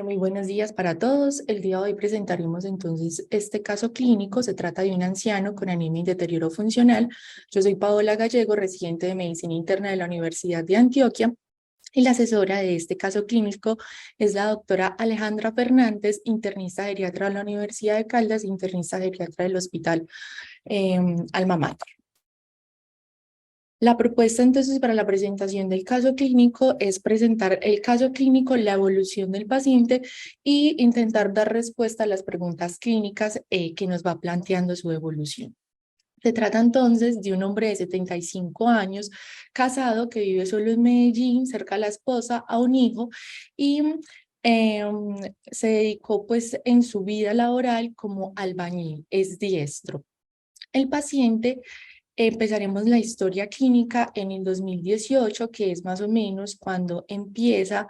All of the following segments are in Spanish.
Bueno, muy buenos días para todos. El día de hoy presentaremos entonces este caso clínico. Se trata de un anciano con anemia y deterioro funcional. Yo soy Paola Gallego, residente de Medicina Interna de la Universidad de Antioquia, y la asesora de este caso clínico es la doctora Alejandra Fernández, internista geriatra de la Universidad de Caldas, internista geriatra del Hospital Alma Mater. La propuesta entonces para la presentación del caso clínico es presentar el caso clínico, la evolución del paciente y intentar dar respuesta a las preguntas clínicas que nos va planteando su evolución. Se trata entonces de un hombre de 75 años, casado, que vive solo en Medellín, cerca de la esposa, a un hijo, y se dedicó pues en su vida laboral como albañil, es diestro. El paciente empezaremos la historia clínica en el 2018, que es más o menos cuando empieza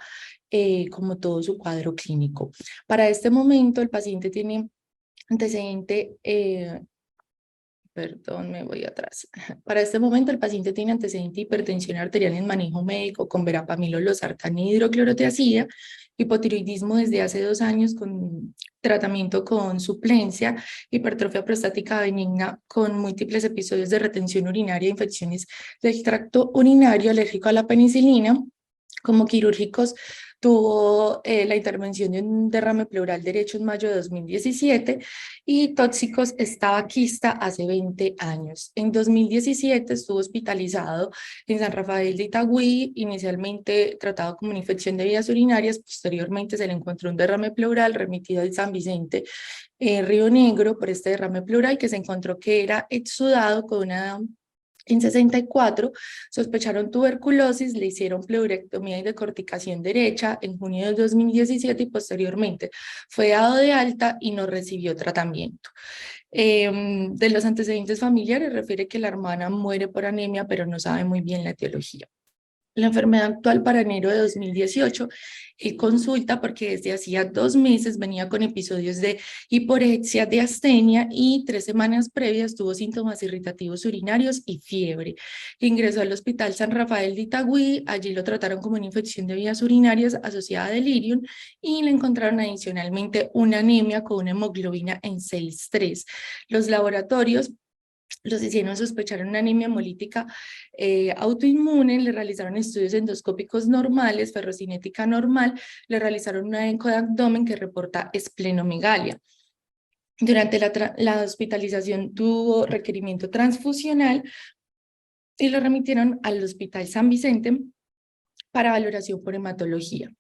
como todo su cuadro clínico. Para este momento, el paciente tiene antecedente, perdón, me voy atrás. Para este momento, el paciente tiene antecedente de hipertensión arterial en manejo médico con verapamilo, losartán y hidroclorotiazida, hipotiroidismo desde hace 2 años con tratamiento con suplencia, hipertrofia prostática benigna con múltiples episodios de retención urinaria, infecciones del tracto urinario, alérgico a la penicilina. Como quirúrgicos, tuvo la intervención de un derrame pleural derecho en mayo de 2017 y tóxicos tabaquista hace 20 años. En 2017 estuvo hospitalizado en San Rafael de Itagüí, inicialmente tratado como una infección de vías urinarias, posteriormente se le encontró un derrame pleural remitido al San Vicente Río Negro por este derrame pleural que se encontró que era exudado con una. En 64 sospecharon tuberculosis, le hicieron pleurectomía y decorticación derecha en junio de 2017 y posteriormente fue dado de alta y no recibió tratamiento. De los antecedentes familiares refiere que la hermana muere por anemia, pero no sabe muy bien la etiología. La enfermedad actual para enero de 2018 consulta porque desde hacía 2 meses venía con episodios de hiporexia, de astenia y 3 semanas previas tuvo síntomas irritativos urinarios y fiebre. Ingresó al Hospital San Rafael de Itagüí, allí lo trataron como una infección de vías urinarias asociada a delirium y le encontraron adicionalmente una anemia con una hemoglobina en 6,3. Los laboratorios los hicieron sospechar una anemia hemolítica autoinmune, le realizaron estudios endoscópicos normales, ferrocinética normal, le realizaron una eco de abdomen que reporta esplenomegalia. Durante la hospitalización tuvo requerimiento transfusional y lo remitieron al Hospital San Vicente para valoración por hematología.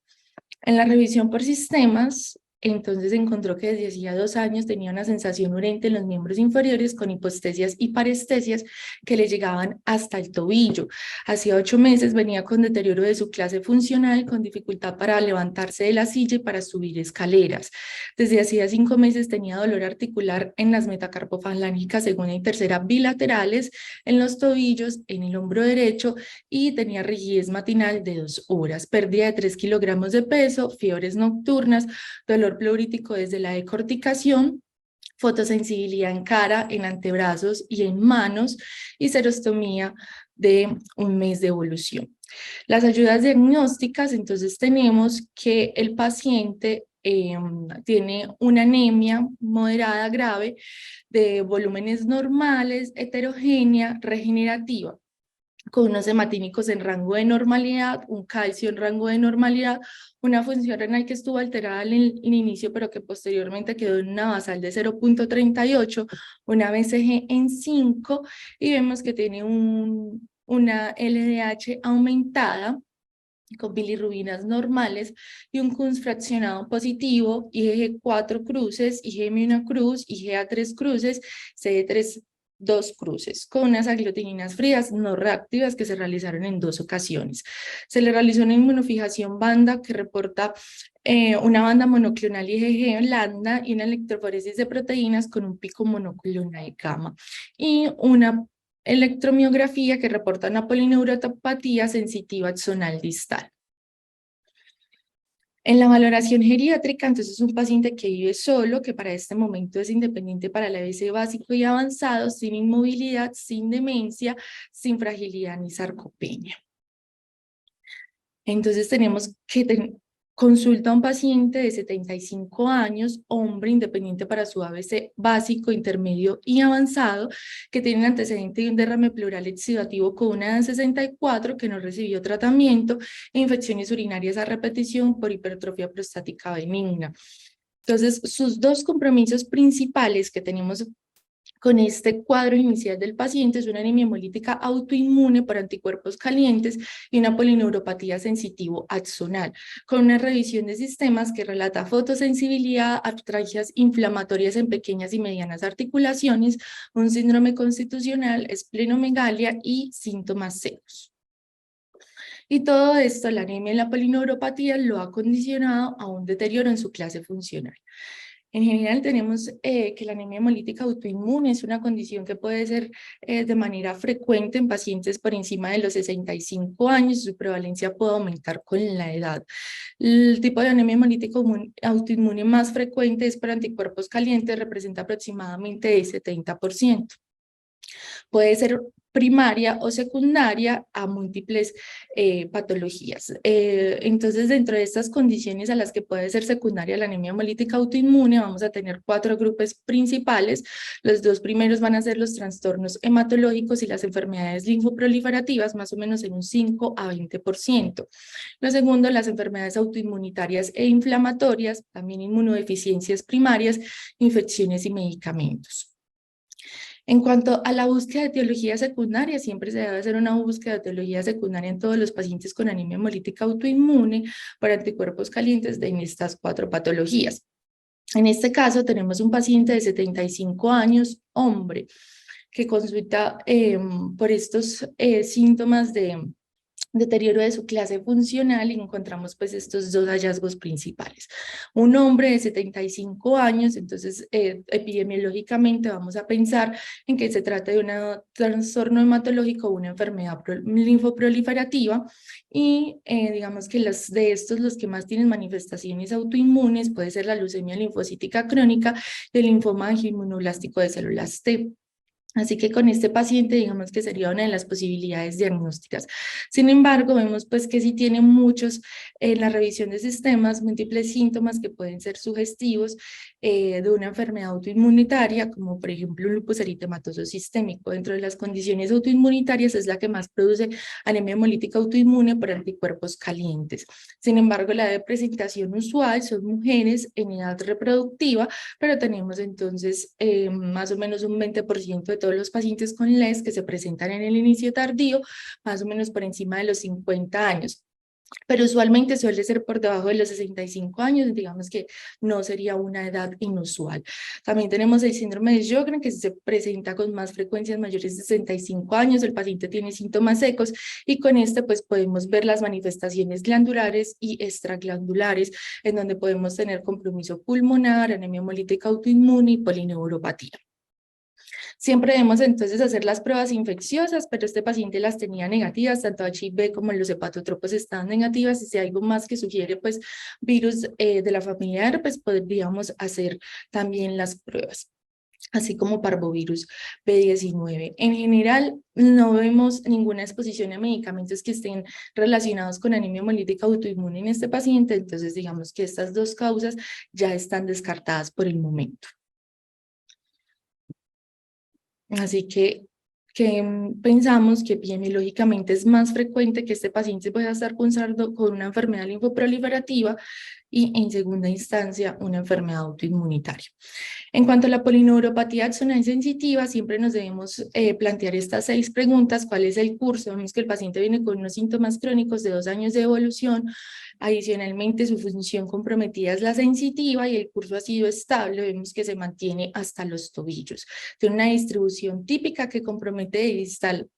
En la revisión por sistemas, entonces encontró que desde hacía 2 años tenía una sensación urente en los miembros inferiores con hipostesias y parestesias que le llegaban hasta el tobillo. Hacía 8 meses venía con deterioro de su clase funcional, con dificultad para levantarse de la silla y para subir escaleras. Desde hacía 5 meses tenía dolor articular en las metacarpofalángicas segunda y tercera bilaterales, en los tobillos, en el hombro derecho y tenía rigidez matinal de 2 horas, pérdida de 3 kilogramos de peso, fiebres nocturnas, dolor pleurítico desde la decorticación, fotosensibilidad en cara, en antebrazos y en manos y serostomía de 1 mes de evolución. Las ayudas diagnósticas, entonces tenemos que el paciente tiene una anemia moderada grave de volúmenes normales, heterogénea, regenerativa, con unos hematínicos en rango de normalidad, un calcio en rango de normalidad, una función renal que estuvo alterada en el inicio, pero que posteriormente quedó en una basal de 0,38, una BCG en 5, y vemos que tiene una LDH aumentada, con bilirrubinas normales y un Kunz fraccionado positivo, IgG4 cruces, IgM 1 cruz, IgA 3 cruces, CD3 2 cruces, con unas aglutininas frías no reactivas que se realizaron en 2 ocasiones. Se le realizó una inmunofijación banda que reporta una banda monoclonal IgG lambda y una electroforesis de proteínas con un pico monoclonal de gamma y una electromiografía que reporta una polineuropatía sensitiva axonal distal. En la valoración geriátrica, entonces es un paciente que vive solo, que para este momento es independiente para el ABC básico y avanzado, sin inmovilidad, sin demencia, sin fragilidad ni sarcopenia. Entonces tenemos que Consulta a un paciente de 75 años, hombre, independiente para su ABC básico, intermedio y avanzado, que tiene un antecedente de un derrame pleural exudativo con una edad de 64, que no recibió tratamiento, e infecciones urinarias a repetición por hipertrofia prostática benigna. Entonces, sus dos compromisos principales que tenemos con este cuadro inicial del paciente es una anemia hemolítica autoinmune por anticuerpos calientes y una polineuropatía sensitivo axonal, con una revisión de sistemas que relata fotosensibilidad, artralgias inflamatorias en pequeñas y medianas articulaciones, un síndrome constitucional, esplenomegalia y síntomas secos. Y todo esto, la anemia y la polineuropatía, lo ha condicionado a un deterioro en su clase funcional. En general tenemos que la anemia hemolítica autoinmune es una condición que puede ser de manera frecuente en pacientes por encima de los 65 años, su prevalencia puede aumentar con la edad. El tipo de anemia hemolítica autoinmune más frecuente es por anticuerpos calientes, representa aproximadamente el 70%. Puede ser primaria o secundaria a múltiples patologías. Entonces, dentro de estas condiciones a las que puede ser secundaria la anemia hemolítica autoinmune, vamos a tener 4 grupos principales. Los 2 primeros van a ser los trastornos hematológicos y las enfermedades linfoproliferativas, más o menos en un 5 a 20%. Lo segundo, las enfermedades autoinmunitarias e inflamatorias, también inmunodeficiencias primarias, infecciones y medicamentos. En cuanto a la búsqueda de etiología secundaria, siempre se debe hacer una búsqueda de etiología secundaria en todos los pacientes con anemia hemolítica autoinmune por anticuerpos calientes en estas 4 patologías. En este caso tenemos un paciente de 75 años, hombre, que consulta por estos síntomas de deterioro de su clase funcional y encontramos pues estos 2 hallazgos principales. Un hombre de 75 años, entonces epidemiológicamente vamos a pensar en que se trata de un trastorno hematológico o una enfermedad linfoproliferativa y digamos que de estos los que más tienen manifestaciones autoinmunes puede ser la leucemia linfocítica crónica y el linfoma angioinmunoblástico de células T. Así que con este paciente, digamos que sería una de las posibilidades diagnósticas. Sin embargo, vemos pues que sí tiene muchos, en la revisión de sistemas, múltiples síntomas que pueden ser sugestivos de una enfermedad autoinmunitaria, como por ejemplo un lupus eritematoso sistémico. Dentro de las condiciones autoinmunitarias es la que más produce anemia hemolítica autoinmune por anticuerpos calientes. Sin embargo, la de presentación usual son mujeres en edad reproductiva, pero tenemos entonces más o menos un 20% de todos los pacientes con LES que se presentan en el inicio tardío, más o menos por encima de los 50 años. Pero usualmente suele ser por debajo de los 65 años, digamos que no sería una edad inusual. También tenemos el síndrome de Sjögren, que se presenta con más frecuencias mayores de 65 años, el paciente tiene síntomas secos y con este pues podemos ver las manifestaciones glandulares y extraglandulares, en donde podemos tener compromiso pulmonar, anemia hemolítica autoinmune y polineuropatía. Siempre debemos entonces hacer las pruebas infecciosas, pero este paciente las tenía negativas, tanto HIV como los hepatotropos estaban negativas, y si hay algo más que sugiere pues virus de la familia herpes, podríamos hacer también las pruebas, así como parvovirus B19. En general, no vemos ninguna exposición a medicamentos que estén relacionados con anemia hemolítica autoinmune en este paciente, entonces digamos que estas 2 causas ya están descartadas por el momento. Así que pensamos que epidemiológicamente es más frecuente que este paciente pueda estar cursando con una enfermedad linfoproliferativa y en segunda instancia una enfermedad autoinmunitaria. En cuanto a la polineuropatía axonal sensitiva, siempre nos debemos plantear estas 6 preguntas. ¿Cuál es el curso? Vemos que el paciente viene con unos síntomas crónicos de 2 años de evolución. Adicionalmente, su función comprometida es la sensitiva y el curso ha sido estable. Vemos que se mantiene hasta los tobillos. Tiene una distribución típica que compromete de distal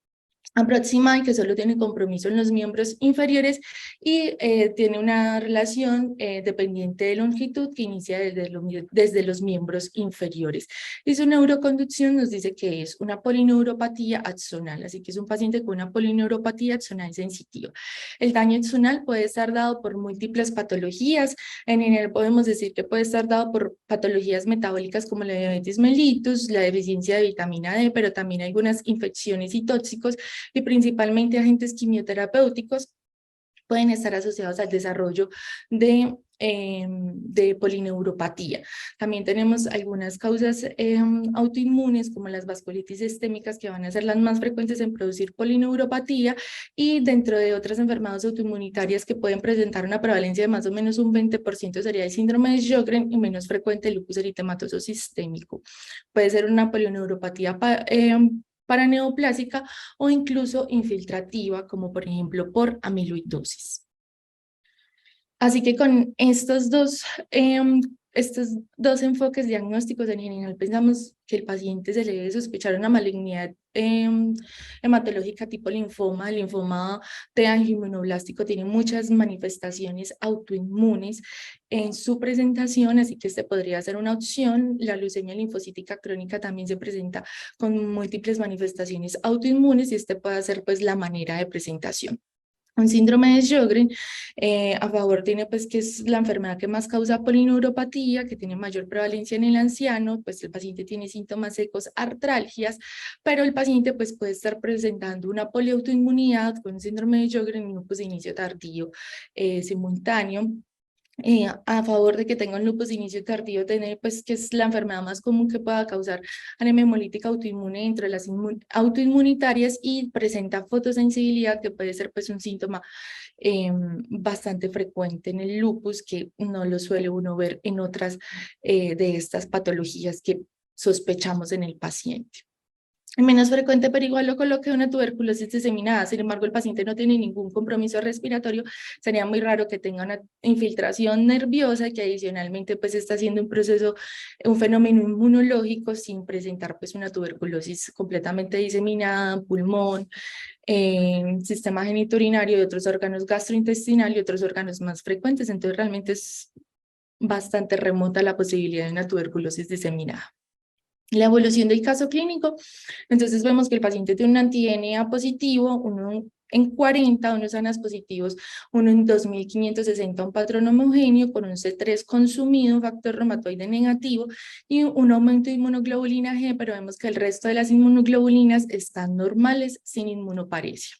aproximada y que solo tiene compromiso en los miembros inferiores y tiene una relación dependiente de longitud que inicia desde los miembros inferiores. Y su neuroconducción nos dice que es una polineuropatía axonal, así que es un paciente con una polineuropatía axonal sensitiva. El daño axonal puede estar dado por múltiples patologías. En general podemos decir que puede estar dado por patologías metabólicas como la diabetes mellitus, la deficiencia de vitamina D, pero también algunas infecciones y tóxicos y principalmente agentes quimioterapéuticos pueden estar asociados al desarrollo de polineuropatía. También tenemos algunas causas autoinmunes como las vasculitis sistémicas que van a ser las más frecuentes en producir polineuropatía, y dentro de otras enfermedades autoinmunitarias que pueden presentar una prevalencia de más o menos un 20% sería el síndrome de Sjögren, y menos frecuente el lupus eritematoso sistémico. Puede ser una polineuropatía paraneoplásica o incluso infiltrativa, como por ejemplo por amiloidosis. Así que con estos dos enfoques diagnósticos, en general pensamos que el paciente se le debe sospechar una malignidad hematológica tipo linfoma. El linfoma de angioimmunoblástico tiene muchas manifestaciones autoinmunes en su presentación, así que este podría ser una opción. La leucemia linfocítica crónica también se presenta con múltiples manifestaciones autoinmunes, y este puede ser pues la manera de presentación. Un síndrome de Sjögren, a favor tiene pues que es la enfermedad que más causa polineuropatía, que tiene mayor prevalencia en el anciano, pues el paciente tiene síntomas secos, artralgias, pero el paciente pues puede estar presentando una poliautoinmunidad con síndrome de Sjögren y un lupus de inicio tardío simultáneo. A favor de que tenga un lupus de inicio tardío, tener pues que es la enfermedad más común que pueda causar anemia hemolítica autoinmune dentro de las autoinmunitarias, y presenta fotosensibilidad, que puede ser pues un síntoma bastante frecuente en el lupus, que no lo suele uno ver en otras de estas patologías que sospechamos en el paciente. Menos frecuente, pero igual lo coloque una tuberculosis diseminada. Sin embargo, el paciente no tiene ningún compromiso respiratorio. Sería muy raro que tenga una infiltración nerviosa, que adicionalmente pues está haciendo un proceso, un fenómeno inmunológico, sin presentar pues una tuberculosis completamente diseminada, pulmón, sistema genitourinario y otros órganos gastrointestinal y otros órganos más frecuentes. Entonces realmente es bastante remota la posibilidad de una tuberculosis diseminada. La evolución del caso clínico, entonces vemos que el paciente tiene un anti-DNA positivo, uno en 40, unos ANAS positivos, uno en 2560, un patrón homogéneo con un C3 consumido, un factor reumatoide negativo y un aumento de inmunoglobulina G, pero vemos que el resto de las inmunoglobulinas están normales, sin inmunoparesia.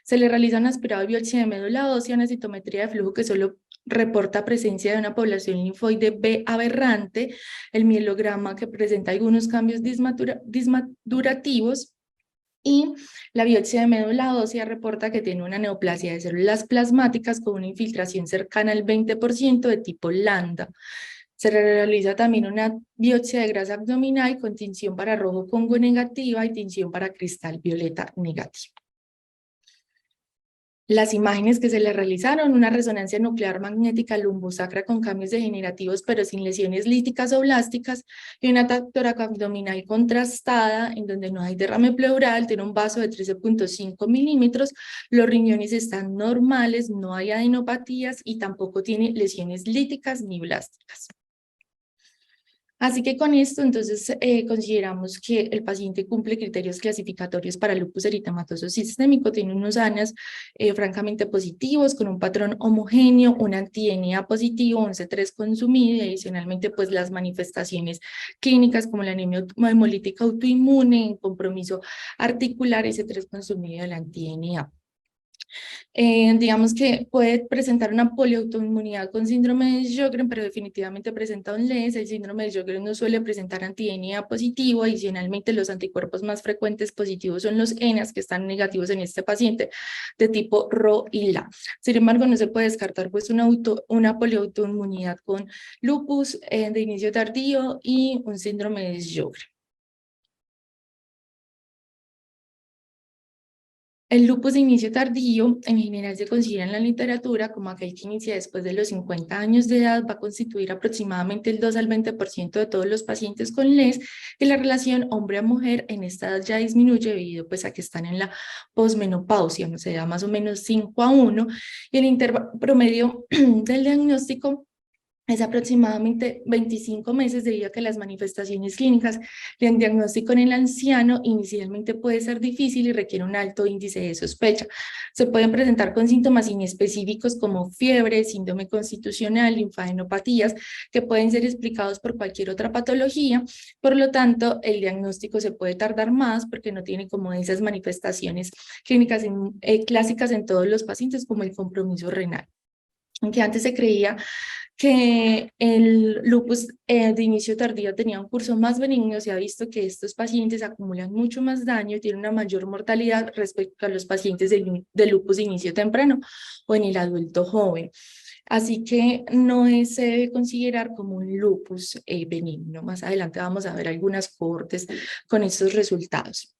Se le realiza un aspirado de biopsia de médula ósea, una citometría de flujo que solo reporta presencia de una población linfoide B aberrante, el mielograma que presenta algunos cambios dismadurativos, y la biopsia de médula ósea reporta que tiene una neoplasia de células plasmáticas con una infiltración cercana al 20% de tipo lambda. Se realiza también una biopsia de grasa abdominal con tinción para rojo Congo negativa y tinción para cristal violeta negativa. Las imágenes que se le realizaron: una resonancia nuclear magnética lumbosacra con cambios degenerativos pero sin lesiones líticas o blásticas, y una toracoabdominal contrastada en donde no hay derrame pleural, tiene un vaso de 13.5 milímetros, los riñones están normales, no hay adenopatías y tampoco tiene lesiones líticas ni blásticas. Así que con esto, entonces, consideramos que el paciente cumple criterios clasificatorios para lupus eritematoso sistémico, tiene unos ANAS francamente positivos, con un patrón homogéneo, un anti-DNA positivo, un C3 consumido, y adicionalmente, pues, las manifestaciones clínicas como la anemia hemolítica autoinmune, en compromiso articular, C3 consumido del anti-DNA. Digamos que puede presentar una poliautoinmunidad con síndrome de Sjögren, pero definitivamente presenta un LES. El síndrome de Sjögren no suele presentar anti-DNA positivo. Adicionalmente, los anticuerpos más frecuentes positivos son los ENAs, que están negativos en este paciente, de tipo RO y LA. Sin embargo, no se puede descartar pues una poliautoinmunidad con lupus de inicio tardío y un síndrome de Sjögren. El lupus de inicio tardío en general se considera en la literatura como aquel que inicia después de los 50 años de edad, va a constituir aproximadamente el 2 al 20% de todos los pacientes con LES, y la relación hombre a mujer en esta edad ya disminuye debido pues a que están en la posmenopausia, o sea, más o menos 5 a 1, y el intervalo promedio del diagnóstico Es aproximadamente 25 meses debido a que las manifestaciones clínicas del diagnóstico en el anciano inicialmente puede ser difícil y requiere un alto índice de sospecha. Se pueden presentar con síntomas inespecíficos como fiebre, síndrome constitucional, linfadenopatías, que pueden ser explicados por cualquier otra patología. Por lo tanto, el diagnóstico se puede tardar más porque no tiene como esas manifestaciones clínicas clásicas en todos los pacientes como el compromiso renal. Aunque antes se creía que el lupus de inicio tardío tenía un curso más benigno, se ha visto que estos pacientes acumulan mucho más daño y tienen una mayor mortalidad respecto a los pacientes de lupus de inicio temprano o en el adulto joven. Así que no se debe considerar como un lupus benigno. Más adelante vamos a ver algunas cohortes con estos resultados.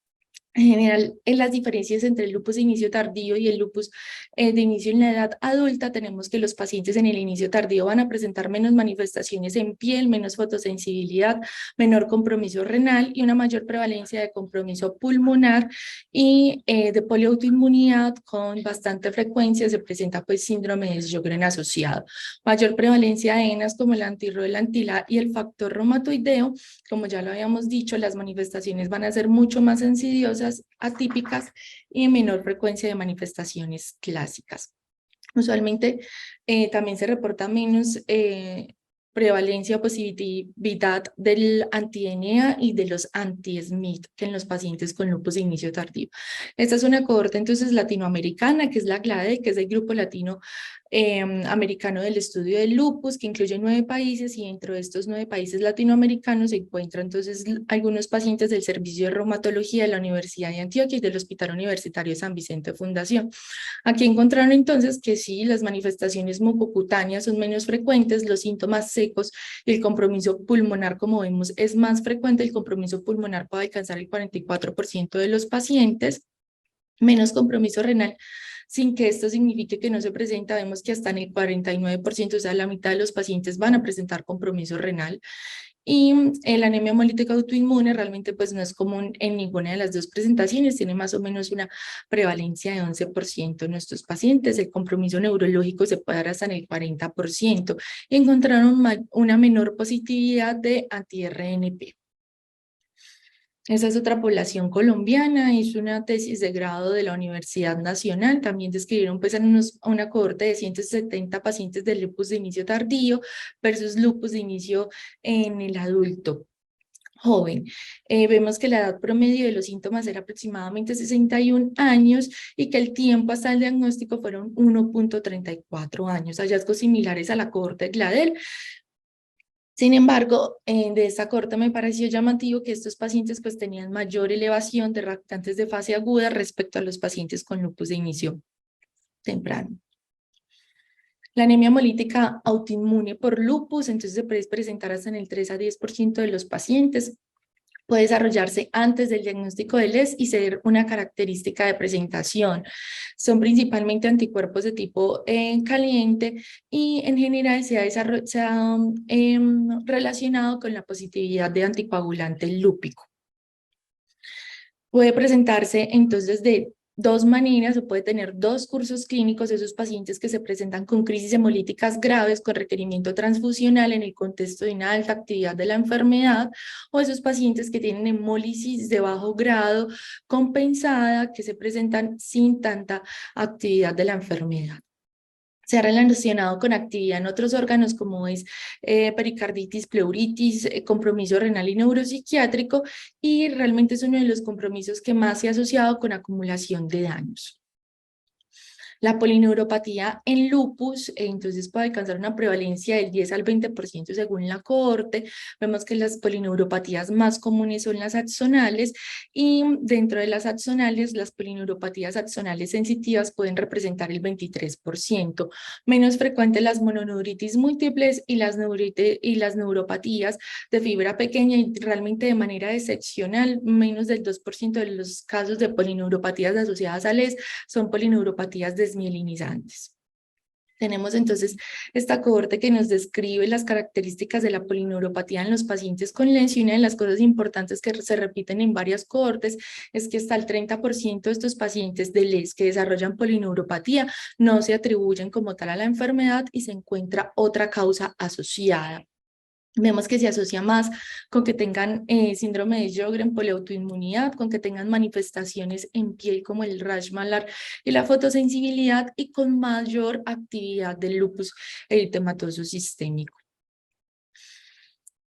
En general, en las diferencias entre el lupus de inicio tardío y el lupus de inicio en la edad adulta, tenemos que los pacientes en el inicio tardío van a presentar menos manifestaciones en piel, menos fotosensibilidad, menor compromiso renal y una mayor prevalencia de compromiso pulmonar y de poliautoinmunidad con bastante frecuencia se presenta pues síndrome de Sjögren asociado. Mayor prevalencia de ENAs como el antirro, el antila y el factor reumatoideo. Como ya lo habíamos dicho, las manifestaciones van a ser mucho más insidiosas, atípicas y menor frecuencia de manifestaciones clásicas. Usualmente también se reporta menos prevalencia o positividad del anti-ENEA y de los anti-SMIT que en los pacientes con lupus de inicio tardío. Esta es una cohorte entonces latinoamericana, que es la GLADE, que es el grupo latino americano del estudio del lupus, que incluye 9 países y dentro de estos 9 países latinoamericanos se encuentran entonces algunos pacientes del Servicio de Reumatología de la Universidad de Antioquia y del Hospital Universitario San Vicente Fundación. Aquí encontraron entonces que sí, las manifestaciones mucocutáneas son menos frecuentes, los síntomas secos y el compromiso pulmonar, como vemos, es más frecuente. El compromiso pulmonar puede alcanzar el 44% de los pacientes, menos compromiso renal, sin que esto signifique que no se presenta. Vemos que hasta en el 49%, o sea, la mitad de los pacientes van a presentar compromiso renal. Y la anemia hemolítica autoinmune realmente pues no es común en ninguna de las dos presentaciones, tiene más o menos una prevalencia de 11% en nuestros pacientes. El compromiso neurológico se puede dar hasta en el 40% y encontraron una menor positividad de anti-RNP. Esa es otra población colombiana, es una tesis de grado de la Universidad Nacional. También describieron pues en una cohorte de 170 pacientes de lupus de inicio tardío versus lupus de inicio en el adulto joven. Vemos que la edad promedio de los síntomas era aproximadamente 61 años y que el tiempo hasta el diagnóstico fueron 1.34 años, hallazgos similares a la cohorte de GLADEL. Sin embargo, de esta corte me pareció llamativo que estos pacientes pues tenían mayor elevación de reactantes de fase aguda respecto a los pacientes con lupus de inicio temprano. La anemia hemolítica autoinmune por lupus, entonces se puede presentar hasta en el 3 a 10% de los pacientes. Puede desarrollarse antes del diagnóstico del LES y ser una característica de presentación. Son principalmente anticuerpos de tipo caliente y en general se ha relacionado con la positividad de anticoagulante lúpico. Puede presentarse entonces de dos maneras o puede tener dos cursos clínicos, esos pacientes que se presentan con crisis hemolíticas graves con requerimiento transfusional en el contexto de una alta actividad de la enfermedad, o esos pacientes que tienen hemólisis de bajo grado compensada que se presentan sin tanta actividad de la enfermedad. Se ha relacionado con actividad en otros órganos como es pericarditis, pleuritis, compromiso renal y neuropsiquiátrico, y realmente es uno de los compromisos que más se ha asociado con acumulación de daños. La polineuropatía en lupus, entonces puede alcanzar una prevalencia del 10 al 20% según la cohorte. Vemos que las polineuropatías más comunes son las axonales y dentro de las axonales, las polineuropatías axonales sensitivas pueden representar el 23%. Menos frecuentes las mononeuritis múltiples y las neuropatías de fibra pequeña y realmente de manera excepcional, menos del 2% de los casos de polineuropatías asociadas a LES son polineuropatías desmielinizantes. Tenemos entonces esta cohorte que nos describe las características de la polineuropatía en los pacientes con LENS, y una de las cosas importantes que se repiten en varias cohortes es que hasta el 30% de estos pacientes de LENS que desarrollan polineuropatía no se atribuyen como tal a la enfermedad y se encuentra otra causa asociada. Vemos que se asocia más con que tengan síndrome de Sjögren, poliautoinmunidad, con que tengan manifestaciones en piel como el rash malar y la fotosensibilidad, y con mayor actividad del lupus eritematoso sistémico.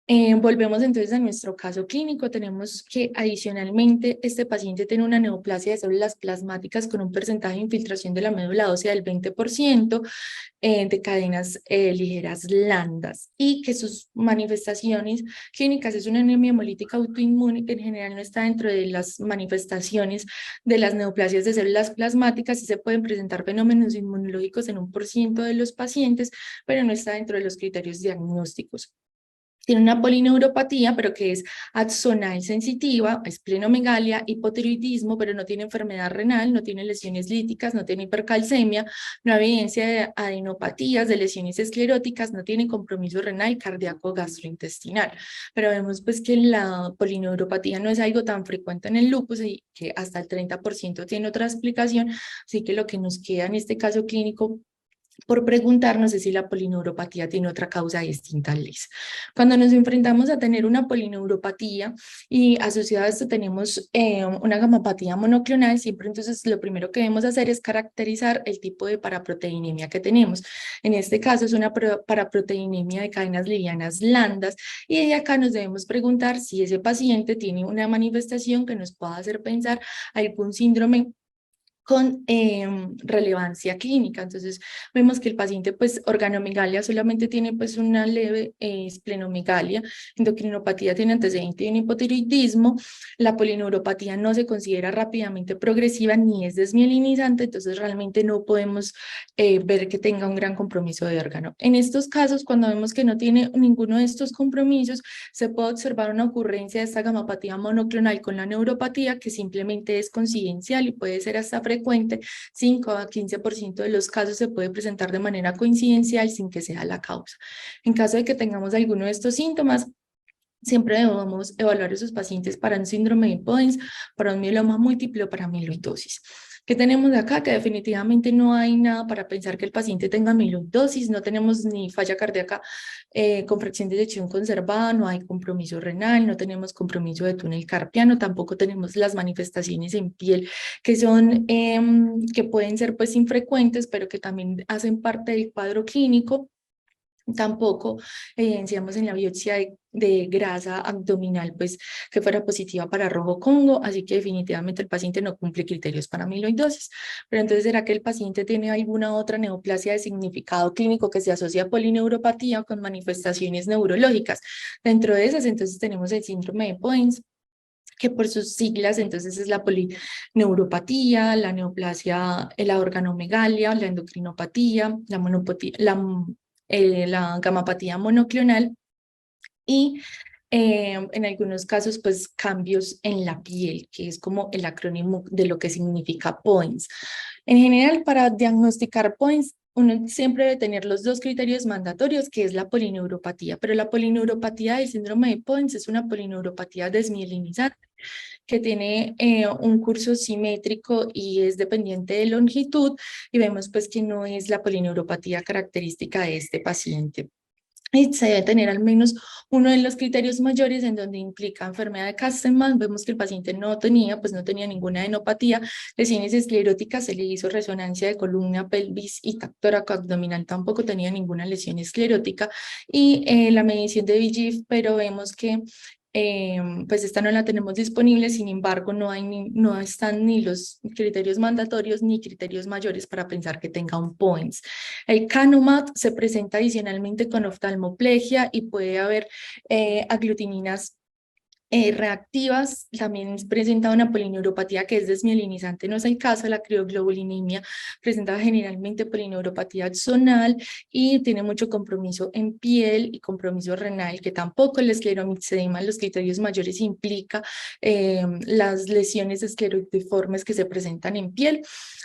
Volvemos entonces a nuestro caso clínico. Tenemos que adicionalmente este paciente tiene una neoplasia de células plasmáticas con un porcentaje de infiltración de la médula ósea del 20%, de cadenas ligeras Landas, y que sus manifestaciones clínicas es una anemia hemolítica autoinmune que en general no está dentro de las manifestaciones de las neoplasias de células plasmáticas. Sí se pueden presentar fenómenos inmunológicos en 1% de los pacientes, pero no está dentro de los criterios diagnósticos. Tiene una polineuropatía, pero que es axonal sensitiva, esplenomegalia, hipotiroidismo, pero no tiene enfermedad renal, no tiene lesiones líticas, no tiene hipercalcemia, no hay evidencia de adenopatías, de lesiones escleróticas, no tiene compromiso renal, cardíaco, gastrointestinal. Pero vemos pues que la polineuropatía no es algo tan frecuente en el lupus y que hasta el 30% tiene otra explicación, así que lo que nos queda en este caso clínico por preguntarnos es si la polineuropatía tiene otra causa distinta al LES. Cuando nos enfrentamos a tener una polineuropatía y asociada a esto tenemos una gamapatía monoclonal, siempre entonces lo primero que debemos hacer es caracterizar el tipo de paraproteinemia que tenemos. En este caso es una paraproteinemia de cadenas livianas Landas, y de acá nos debemos preguntar si ese paciente tiene una manifestación que nos pueda hacer pensar algún síndrome con relevancia clínica. Entonces vemos que el paciente pues organomegalia solamente tiene pues una leve esplenomegalia, endocrinopatía tiene antecedente de un hipotiroidismo, la polineuropatía no se considera rápidamente progresiva ni es desmielinizante, entonces realmente no podemos ver que tenga un gran compromiso de órgano. En estos casos, cuando vemos que no tiene ninguno de estos compromisos, se puede observar una ocurrencia de esta gamapatía monoclonal con la neuropatía que simplemente es coincidencial y puede ser hasta frecuente. 5 a 15% de los casos se puede presentar de manera coincidencial sin que sea la causa. En caso de que tengamos alguno de estos síntomas, siempre debemos evaluar a esos pacientes para un síndrome de Poins, para un mieloma múltiple o para amiloidosis. ¿Qué tenemos acá? Que definitivamente no hay nada para pensar que el paciente tenga amiloidosis, no tenemos ni falla cardíaca con fracción de eyección conservada, no hay compromiso renal, no tenemos compromiso de túnel carpiano, tampoco tenemos las manifestaciones en piel que son, que pueden ser pues infrecuentes, pero que también hacen parte del cuadro clínico. Tampoco evidenciamos en la biopsia de grasa abdominal pues que fuera positiva para rojo Congo, así que definitivamente el paciente no cumple criterios para amiloidosis. Pero entonces, ¿será que el paciente tiene alguna otra neoplasia de significado clínico que se asocia a polineuropatía con manifestaciones neurológicas? Dentro de esas, entonces tenemos el síndrome de Poins, que por sus siglas entonces es la polineuropatía, la neoplasia, la organomegalia, la endocrinopatía, la gamapatía monoclonal, y en algunos casos pues cambios en la piel, que es como el acrónimo de lo que significa POINS. En general, para diagnosticar POINS, uno siempre debe tener los dos criterios mandatorios, que es la polineuropatía, pero la polineuropatía del síndrome de POINS es una polineuropatía desmielinizante que tiene un curso simétrico y es dependiente de longitud, y vemos pues que no es la polineuropatía característica de este paciente. Y se debe tener al menos uno de los criterios mayores en donde implica enfermedad de Castleman. Vemos que el paciente no tenía ninguna adenopatía, lesiones escleróticas, se le hizo resonancia de columna, pelvis y tórax abdominal, tampoco tenía ninguna lesión esclerótica, y la medición de VEGF, pero vemos que pues esta no la tenemos disponible. Sin embargo, no están ni los criterios mandatorios ni criterios mayores para pensar que tenga un POINS. El Canumat se presenta adicionalmente con oftalmoplegia y puede haber aglutininas reactivas, también presenta una polineuropatía que es desmielinizante, no es el caso de la crioglobulinemia, presenta generalmente polineuropatía axonal y tiene mucho compromiso en piel y compromiso renal, que tampoco el escleromixedema en los criterios mayores implica las lesiones esclerotiformes que se presentan en piel.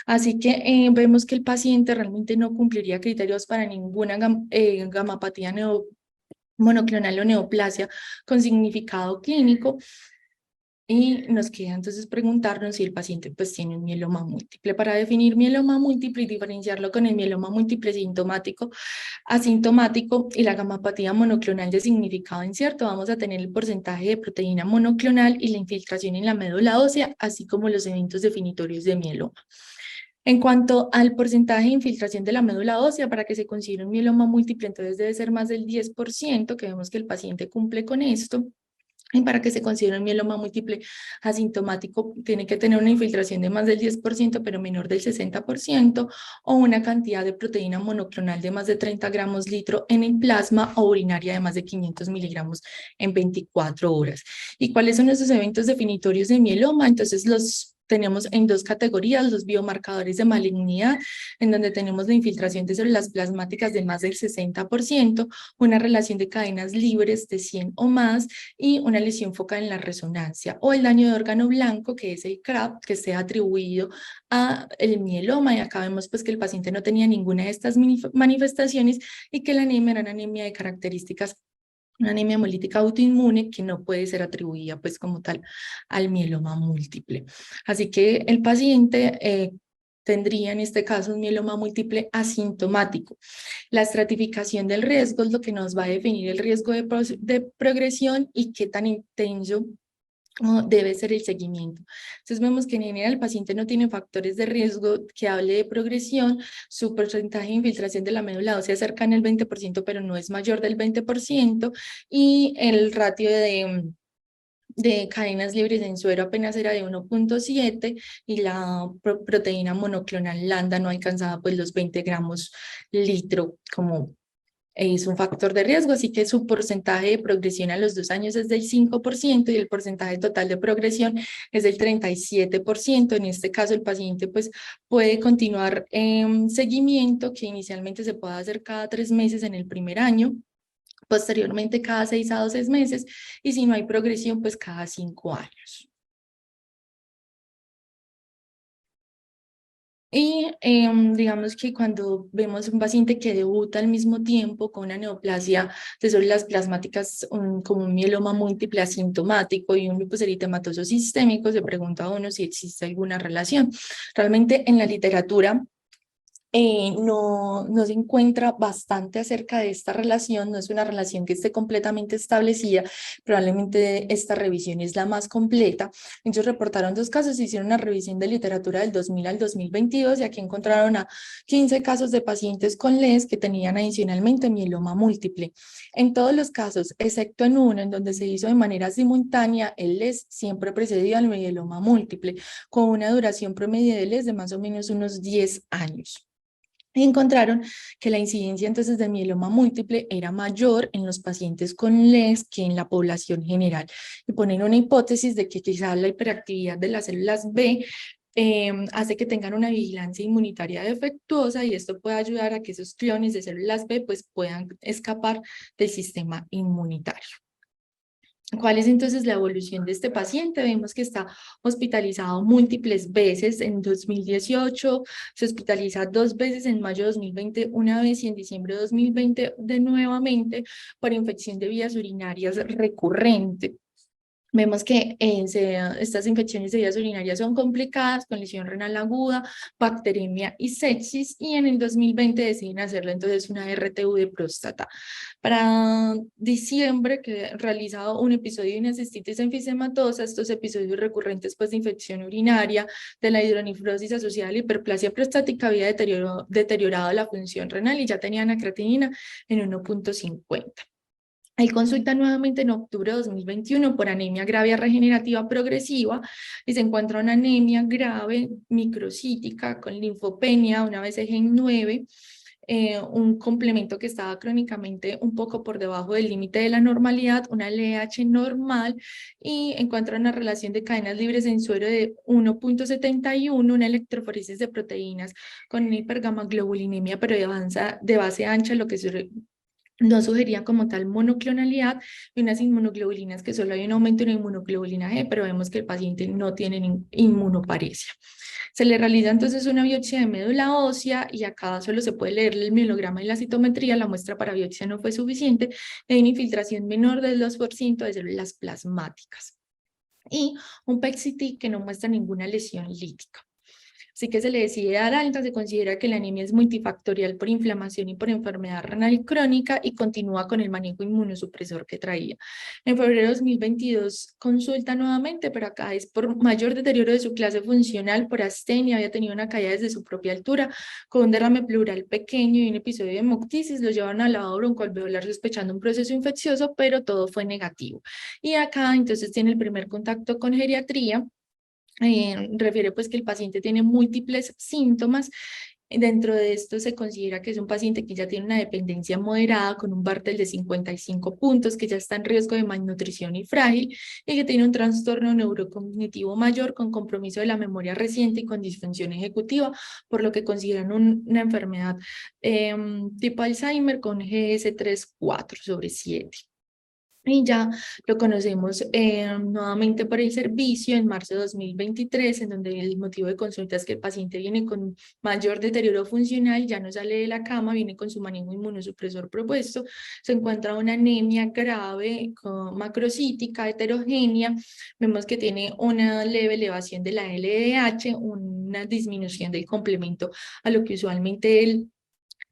Así que vemos que el paciente realmente no cumpliría criterios para ninguna gamapatía monoclonal o neoplasia con significado clínico. Y nos queda entonces preguntarnos si el paciente pues tiene un mieloma múltiple. Para definir mieloma múltiple y diferenciarlo con el mieloma múltiple sintomático, asintomático y la gamapatía monoclonal de significado incierto, vamos a tener el porcentaje de proteína monoclonal y la infiltración en la médula ósea, así como los eventos definitorios de mieloma. En cuanto al porcentaje de infiltración de la médula ósea, para que se considere un mieloma múltiple, entonces debe ser más del 10%, que vemos que el paciente cumple con esto. Y para que se considere un mieloma múltiple asintomático, tiene que tener una infiltración de más del 10%, pero menor del 60%, o una cantidad de proteína monoclonal de más de 30 gramos litro en el plasma o urinaria de más de 500 miligramos en 24 horas. ¿Y cuáles son esos eventos definitorios de mieloma? Entonces los tenemos en dos categorías: los biomarcadores de malignidad, en donde tenemos la infiltración de células plasmáticas de más del 60%, una relación de cadenas libres de 100 o más, y una lesión focal en la resonancia, o el daño de órgano blanco, que es el CRAB, que sea atribuido a el mieloma. Y acá vemos pues que el paciente no tenía ninguna de estas manifestaciones y que la anemia era una anemia de características, una anemia hemolítica autoinmune que no puede ser atribuida pues como tal al mieloma múltiple. Así que el paciente tendría en este caso un mieloma múltiple asintomático. La estratificación del riesgo es lo que nos va a definir el riesgo de progresión y qué tan intenso debe ser el seguimiento. Entonces vemos que en general el paciente no tiene factores de riesgo que hable de progresión, su porcentaje de infiltración de la médula ósea cercana al 20%, pero no es mayor del 20%, y el ratio de cadenas libres en suero apenas era de 1.7, y la proteína monoclonal lambda no alcanzaba pues los 20 gramos litro como es un factor de riesgo, así que su porcentaje de progresión a los 2 años es del 5% y el porcentaje total de progresión es del 37%. En este caso, el paciente pues puede continuar en seguimiento, que inicialmente se puede hacer cada 3 meses en el primer año, posteriormente cada 6 a 12 meses, y si no hay progresión, pues cada 5 años. Y digamos que cuando vemos un paciente que debuta al mismo tiempo con una neoplasia de células plasmáticas, como un mieloma múltiple asintomático y un lupus eritematoso sistémico, se pregunta a uno si existe alguna relación. Realmente en la literatura no se encuentra bastante acerca de esta relación, no es una relación que esté completamente establecida, probablemente esta revisión es la más completa. Ellos reportaron 2 casos, hicieron una revisión de literatura del 2000 al 2022 y aquí encontraron a 15 casos de pacientes con LES que tenían adicionalmente mieloma múltiple. En todos los casos, excepto en uno, en donde se hizo de manera simultánea, el LES siempre precedió al mieloma múltiple, con una duración promedio de LES de más o menos unos 10 años. Y encontraron que la incidencia entonces de mieloma múltiple era mayor en los pacientes con LES que en la población general. Y ponen una hipótesis de que quizás la hiperactividad de las células B hace que tengan una vigilancia inmunitaria defectuosa, y esto puede ayudar a que esos clones de células B pues puedan escapar del sistema inmunitario. ¿Cuál es entonces la evolución de este paciente? Vemos que está hospitalizado múltiples veces. En 2018 se hospitaliza 2 veces, en mayo de 2020 una vez y en diciembre de 2020 de nuevamente por infección de vías urinarias recurrente. Vemos que estas infecciones de vías urinarias son complicadas, con lesión renal aguda, bacteremia y sepsis, y en el 2020 deciden hacerle entonces una RTU de próstata. Para diciembre, que ha realizado un episodio de una cistitis enfisematosa, estos episodios recurrentes pues, de infección urinaria, de la hidronefrosis asociada a la hiperplasia prostática, había deteriorado la función renal y ya tenían la creatinina en 1.50. Él consulta nuevamente en octubre de 2021 por anemia grave regenerativa progresiva y se encuentra una anemia grave microcítica con linfopenia, una BCG 9, un complemento que estaba crónicamente un poco por debajo del límite de la normalidad, una LH normal, y encuentra una relación de cadenas libres en suero de 1,71, una electroforesis de proteínas con una hipergamaglobulinemia, pero de base ancha, lo que no sugería como tal monoclonalidad, y unas inmunoglobulinas que solo hay un aumento en inmunoglobulina G, pero vemos que el paciente no tiene inmunoparesia. Se le realiza entonces una biopsia de médula ósea y acá solo se puede leer el mielograma y la citometría. La muestra para biopsia no fue suficiente. Hay una infiltración menor del 2% de células plasmáticas y un PET-CT que no muestra ninguna lesión lítica. Así que se le decide dar alta, se considera que la anemia es multifactorial por inflamación y por enfermedad renal crónica y continúa con el manejo inmunosupresor que traía. En febrero de 2022 consulta nuevamente, pero acá es por mayor deterioro de su clase funcional, por astenia, había tenido una caída desde su propia altura, con un derrame pleural pequeño y un episodio de hemoctisis, lo llevan al lavado broncoalveolar sospechando un proceso infeccioso, pero todo fue negativo. Y acá entonces tiene el primer contacto con geriatría. Refiere pues que el paciente tiene múltiples síntomas. Dentro de esto se considera que es un paciente que ya tiene una dependencia moderada con un Bartel de 55 puntos, que ya está en riesgo de malnutrición y frágil y que tiene un trastorno neurocognitivo mayor con compromiso de la memoria reciente y con disfunción ejecutiva, por lo que consideran una enfermedad tipo Alzheimer con GS3-4/7. Y ya lo conocemos nuevamente por el servicio en marzo de 2023, en donde el motivo de consulta es que el paciente viene con mayor deterioro funcional, ya no sale de la cama, viene con su manejo inmunosupresor propuesto, se encuentra una anemia grave, macrocítica, heterogénea, vemos que tiene una leve elevación de la LDH, una disminución del complemento a lo que usualmente él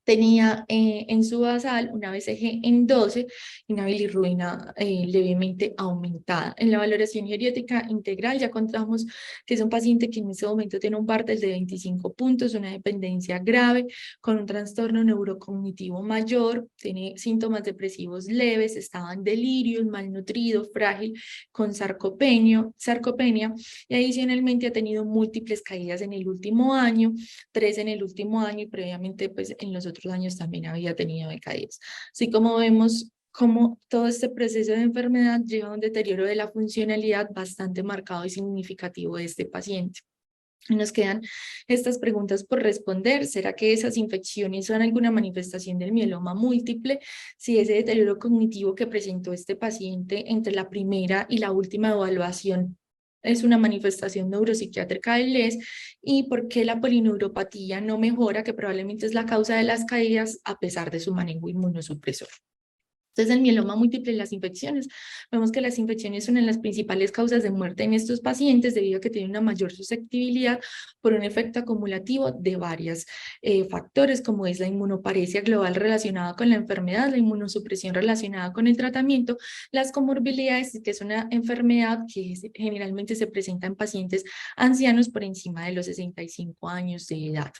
tenía en su basal una BCG en 12 y una bilirrubina levemente aumentada. En la valoración geriátrica integral ya contamos que es un paciente que en ese momento tiene un Bartel de 25 puntos, una dependencia grave, con un trastorno neurocognitivo mayor, tiene síntomas depresivos leves, estaba en delirio, malnutrido, frágil, con sarcopenia, y adicionalmente ha tenido múltiples caídas en el último año, 3 en el último año y previamente pues en los otros años también había tenido decaídas. Así como vemos cómo todo este proceso de enfermedad lleva a un deterioro de la funcionalidad bastante marcado y significativo de este paciente. Y nos quedan estas preguntas por responder. ¿Será que esas infecciones son alguna manifestación del mieloma múltiple? Si ese deterioro cognitivo que presentó este paciente entre la primera y la última evaluación es una manifestación neuropsiquiátrica del LES, y por qué la polineuropatía no mejora, que probablemente es la causa de las caídas a pesar de su manejo inmunosupresor. Entonces, el mieloma múltiple y las infecciones. Vemos que las infecciones son las principales causas de muerte en estos pacientes debido a que tienen una mayor susceptibilidad por un efecto acumulativo de varios factores, como es la inmunoparesia global relacionada con la enfermedad, la inmunosupresión relacionada con el tratamiento, las comorbilidades, que es una enfermedad que generalmente se presenta en pacientes ancianos por encima de los 65 años de edad.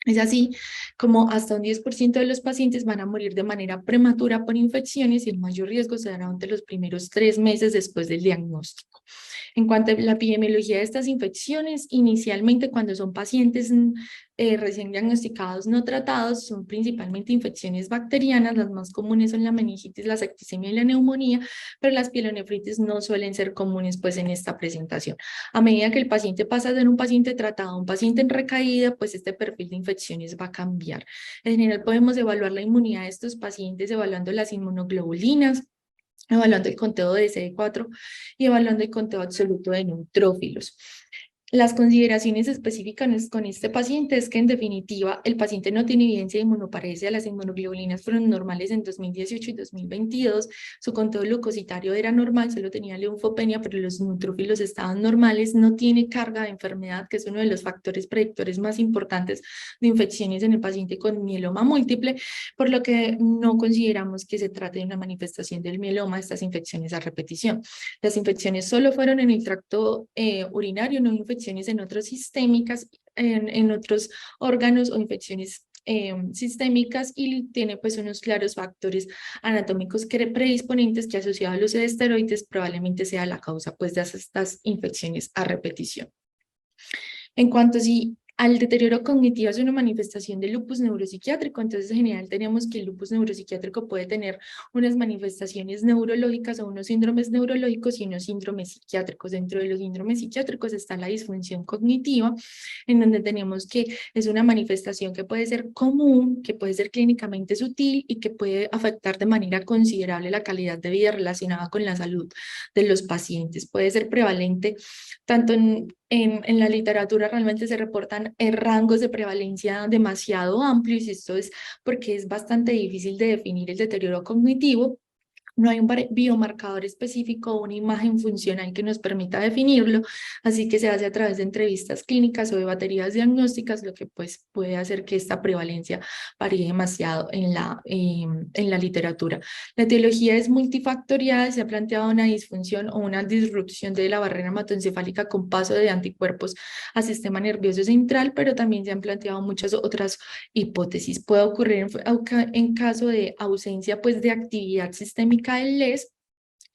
Es así como hasta un 10% de los pacientes van a morir de manera prematura por infecciones y el mayor riesgo se dará durante los primeros 3 meses después del diagnóstico. En cuanto a la epidemiología de estas infecciones, inicialmente cuando son pacientes recién diagnosticados no tratados, son principalmente infecciones bacterianas, las más comunes son la meningitis, la septicemia y la neumonía, pero las pielonefritis no suelen ser comunes pues en esta presentación. A medida que el paciente pasa de ser un paciente tratado a un paciente en recaída, pues este perfil de infecciones va a cambiar. En general podemos evaluar la inmunidad de estos pacientes evaluando las inmunoglobulinas, evaluando el conteo de CD4 y evaluando el conteo absoluto de neutrófilos. Las consideraciones específicas con este paciente es que en definitiva el paciente no tiene evidencia de inmunoparesia, las inmunoglobulinas fueron normales en 2018 y 2022, su conteo glucositario era normal, solo tenía linfopenia, pero los neutrófilos estaban normales, no tiene carga de enfermedad, que es uno de los factores predictores más importantes de infecciones en el paciente con mieloma múltiple, por lo que no consideramos que se trate de una manifestación del mieloma, estas infecciones a repetición. Las infecciones solo fueron en el tracto urinario, no infecciones en otros sistémicas, en otros órganos o infecciones sistémicas, y tiene pues unos claros factores anatómicos predisponentes que asociados a los esteroides probablemente sea la causa pues de estas infecciones a repetición. En cuanto a si Al deterioro cognitivo es una manifestación del lupus neuropsiquiátrico, entonces en general tenemos que el lupus neuropsiquiátrico puede tener unas manifestaciones neurológicas o unos síndromes neurológicos y unos síndromes psiquiátricos. Dentro de los síndromes psiquiátricos está la disfunción cognitiva, en donde tenemos que es una manifestación que puede ser común, que puede ser clínicamente sutil y que puede afectar de manera considerable la calidad de vida relacionada con la salud de los pacientes. Puede ser prevalente tanto en la literatura realmente se reportan rangos de prevalencia demasiado amplios, y esto es porque es bastante difícil de definir el deterioro cognitivo. No hay un biomarcador específico o una imagen funcional que nos permita definirlo, así que se hace a través de entrevistas clínicas o de baterías diagnósticas, lo que pues puede hacer que esta prevalencia varíe demasiado en la literatura. La etiología es multifactorial, se ha planteado una disfunción o una disrupción de la barrera hematoencefálica con paso de anticuerpos al sistema nervioso central, pero también se han planteado muchas otras hipótesis. Puede ocurrir en caso de ausencia pues, de actividad sistémica del LES,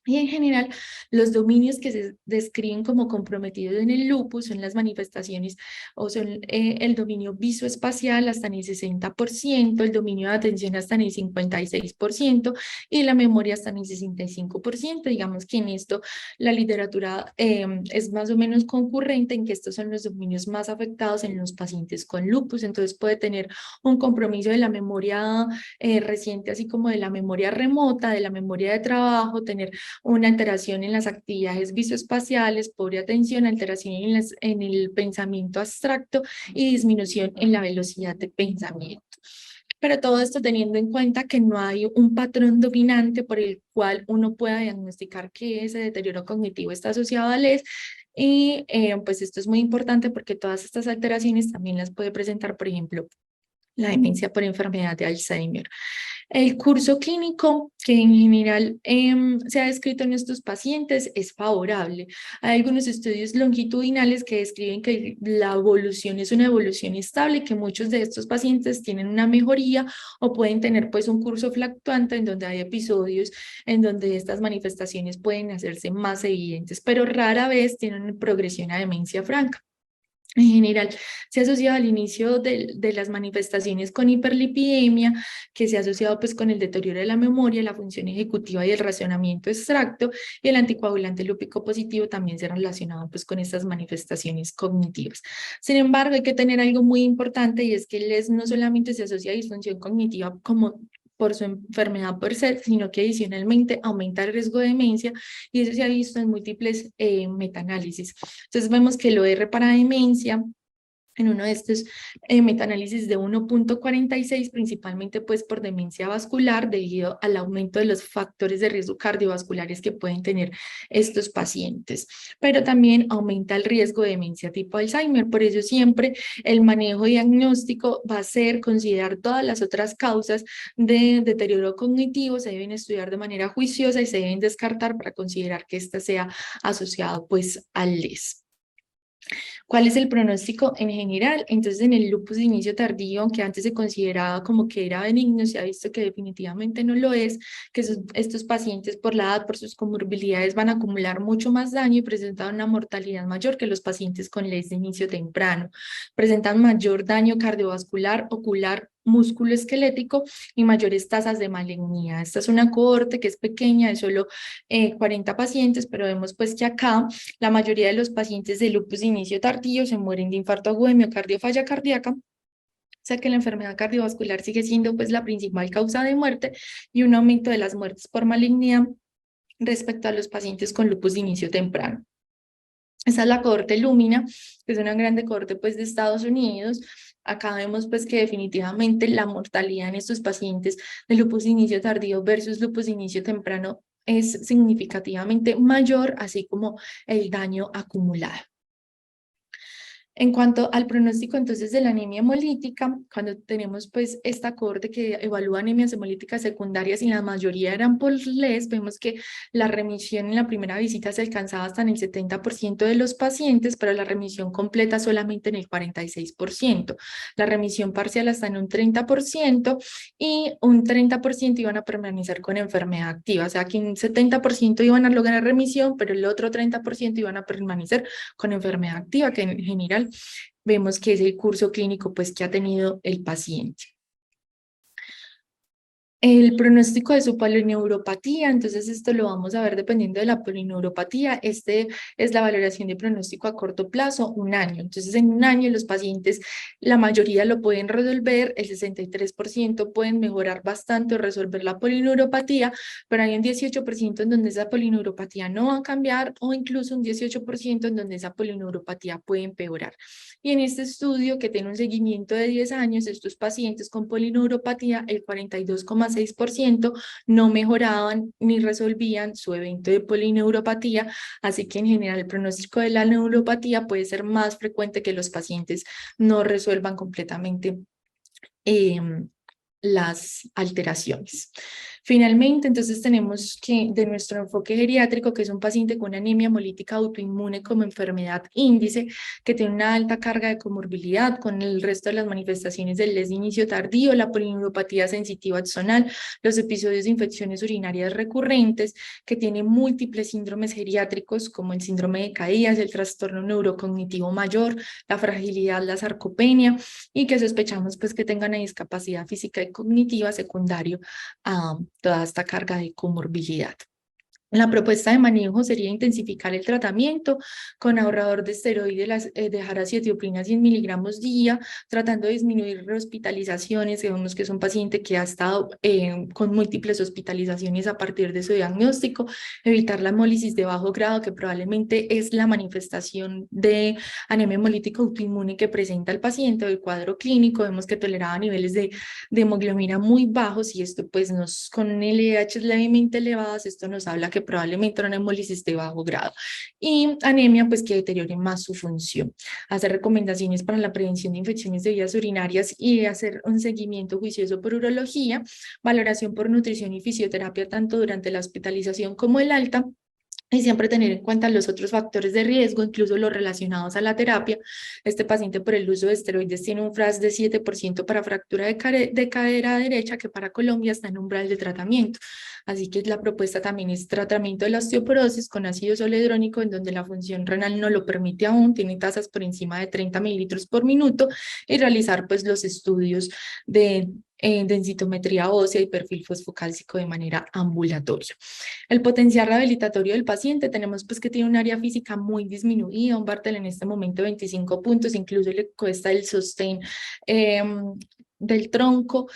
y en general, los dominios que se describen como comprometidos en el lupus son las manifestaciones o son el dominio visoespacial hasta en el 60%, el dominio de atención hasta en el 56% y la memoria hasta en el 65%. Digamos que en esto la literatura es más o menos concurrente en que estos son los dominios más afectados en los pacientes con lupus. Entonces puede tener un compromiso de la memoria reciente, así como de la memoria remota, de la memoria de trabajo, tener una alteración en las actividades visoespaciales, pobre atención, alteración en el pensamiento abstracto y disminución en la velocidad de pensamiento. Pero todo esto teniendo en cuenta que no hay un patrón dominante por el cual uno pueda diagnosticar que ese deterioro cognitivo está asociado al ES. Y pues esto es muy importante porque todas estas alteraciones también las puede presentar, por ejemplo, la demencia por enfermedad de Alzheimer. El curso clínico que en general se ha descrito en estos pacientes es favorable. Hay algunos estudios longitudinales que describen que la evolución es una evolución estable, que muchos de estos pacientes tienen una mejoría o pueden tener pues un curso fluctuante en donde hay episodios en donde estas manifestaciones pueden hacerse más evidentes, pero rara vez tienen progresión a demencia franca. En general, se ha asociado al inicio de las manifestaciones con hiperlipidemia, que se ha asociado pues con el deterioro de la memoria, la función ejecutiva y el racionamiento abstracto, y el anticoagulante lúpico positivo también se ha relacionado pues con estas manifestaciones cognitivas. Sin embargo, hay que tener algo muy importante, y es que el LES no solamente se asocia a disfunción cognitiva como por su enfermedad per se, sino que adicionalmente aumenta el riesgo de demencia, y eso se ha visto en múltiples metaanálisis. Entonces vemos que el OR para demencia en uno de estos metaanálisis de 1.46, principalmente pues por demencia vascular debido al aumento de los factores de riesgo cardiovasculares que pueden tener estos pacientes, pero también aumenta el riesgo de demencia tipo Alzheimer. Por eso siempre el manejo diagnóstico va a ser considerar todas las otras causas de deterioro cognitivo, se deben estudiar de manera juiciosa y se deben descartar para considerar que ésta sea asociado pues al LES. ¿Cuál es el pronóstico en general? Entonces, en el lupus de inicio tardío, aunque antes se consideraba como que era benigno, se ha visto que definitivamente no lo es, que estos pacientes por la edad, por sus comorbilidades, van a acumular mucho más daño y presentan una mortalidad mayor que los pacientes con LES de inicio temprano. Presentan mayor daño cardiovascular, ocular, músculo esquelético y mayores tasas de malignía. Esta es una cohorte que es pequeña, de solo 40 pacientes, pero vemos pues que acá la mayoría de los pacientes de lupus de inicio tardío se mueren de infarto agudo de miocardio, falla cardíaca. O sea que la enfermedad cardiovascular sigue siendo pues la principal causa de muerte, y un aumento de las muertes por malignidad respecto a los pacientes con lupus de inicio temprano. Esa es la cohorte Lumina, que es una grande cohorte pues de Estados Unidos. Acá vemos pues que definitivamente la mortalidad en estos pacientes de lupus de inicio tardío versus lupus de inicio temprano es significativamente mayor, así como el daño acumulado. En cuanto al pronóstico entonces de la anemia hemolítica, cuando tenemos pues esta cohorte que evalúa anemias hemolíticas secundarias y la mayoría eran por LES, vemos que la remisión en la primera visita se alcanzaba hasta en el 70% de los pacientes, pero la remisión completa solamente en el 46%, la remisión parcial hasta en un 30% y un 30% iban a permanecer con enfermedad activa, o sea que un 70% iban a lograr remisión, pero el otro 30% iban a permanecer con enfermedad activa, que en general vemos que es el curso clínico pues que ha tenido el paciente. El pronóstico de su polineuropatía, entonces esto lo vamos a ver dependiendo de la polineuropatía. Este es la valoración de pronóstico a corto plazo, un año. Entonces en un año los pacientes, la mayoría lo pueden resolver, el 63% pueden mejorar bastante o resolver la polineuropatía, pero hay un 18% en donde esa polineuropatía no va a cambiar o incluso un 18% en donde esa polineuropatía puede empeorar. Y en este estudio, que tiene un seguimiento de 10 años, estos pacientes con polineuropatía, el 42,6% no mejoraban ni resolvían su evento de polineuropatía, así que en general el pronóstico de la neuropatía puede ser más frecuente que los pacientes no resuelvan completamente las alteraciones. Finalmente, entonces tenemos que de nuestro enfoque geriátrico, que es un paciente con anemia hemolítica autoinmune como enfermedad índice, que tiene una alta carga de comorbilidad con el resto de las manifestaciones del de inicio tardío, la polineuropatía sensitiva axonal, los episodios de infecciones urinarias recurrentes, que tiene múltiples síndromes geriátricos como el síndrome de Caías, el trastorno neurocognitivo mayor, la fragilidad, la sarcopenia, y que sospechamos pues que tengan una discapacidad física y cognitiva secundario a toda esta carga de comorbilidad. La propuesta de manejo sería intensificar el tratamiento con ahorrador de esteroides, dejar acetioprina 100 miligramos día, tratando de disminuir hospitalizaciones. Vemos que es un paciente que ha estado con múltiples hospitalizaciones a partir de su diagnóstico, evitar la hemólisis de bajo grado, que probablemente es la manifestación de anemia hemolítica autoinmune que presenta el paciente o el cuadro clínico. Vemos que toleraba niveles de hemoglobina muy bajos y esto pues con LH levemente elevadas, esto nos habla que probablemente una hemólisis de bajo grado y anemia pues que deteriore más su función. Hacer recomendaciones para la prevención de infecciones de vías urinarias y hacer un seguimiento juicioso por urología, valoración por nutrición y fisioterapia tanto durante la hospitalización como el alta, y siempre tener en cuenta los otros factores de riesgo, incluso los relacionados a la terapia. Este paciente por el uso de esteroides tiene un FRAS de 7% para fractura de cadera derecha, que para Colombia está en umbral de tratamiento. Así que la propuesta también es tratamiento de la osteoporosis con ácido soledrónico, en donde la función renal no lo permite aún, tiene tasas por encima de 30 mililitros por minuto, y realizar pues los estudios de densitometría ósea y perfil fosfocálcico de manera ambulatoria. El potencial rehabilitatorio del paciente, tenemos pues que tiene un área física muy disminuida, un Bartel en este momento 25 puntos, incluso le cuesta el sostén del tronco,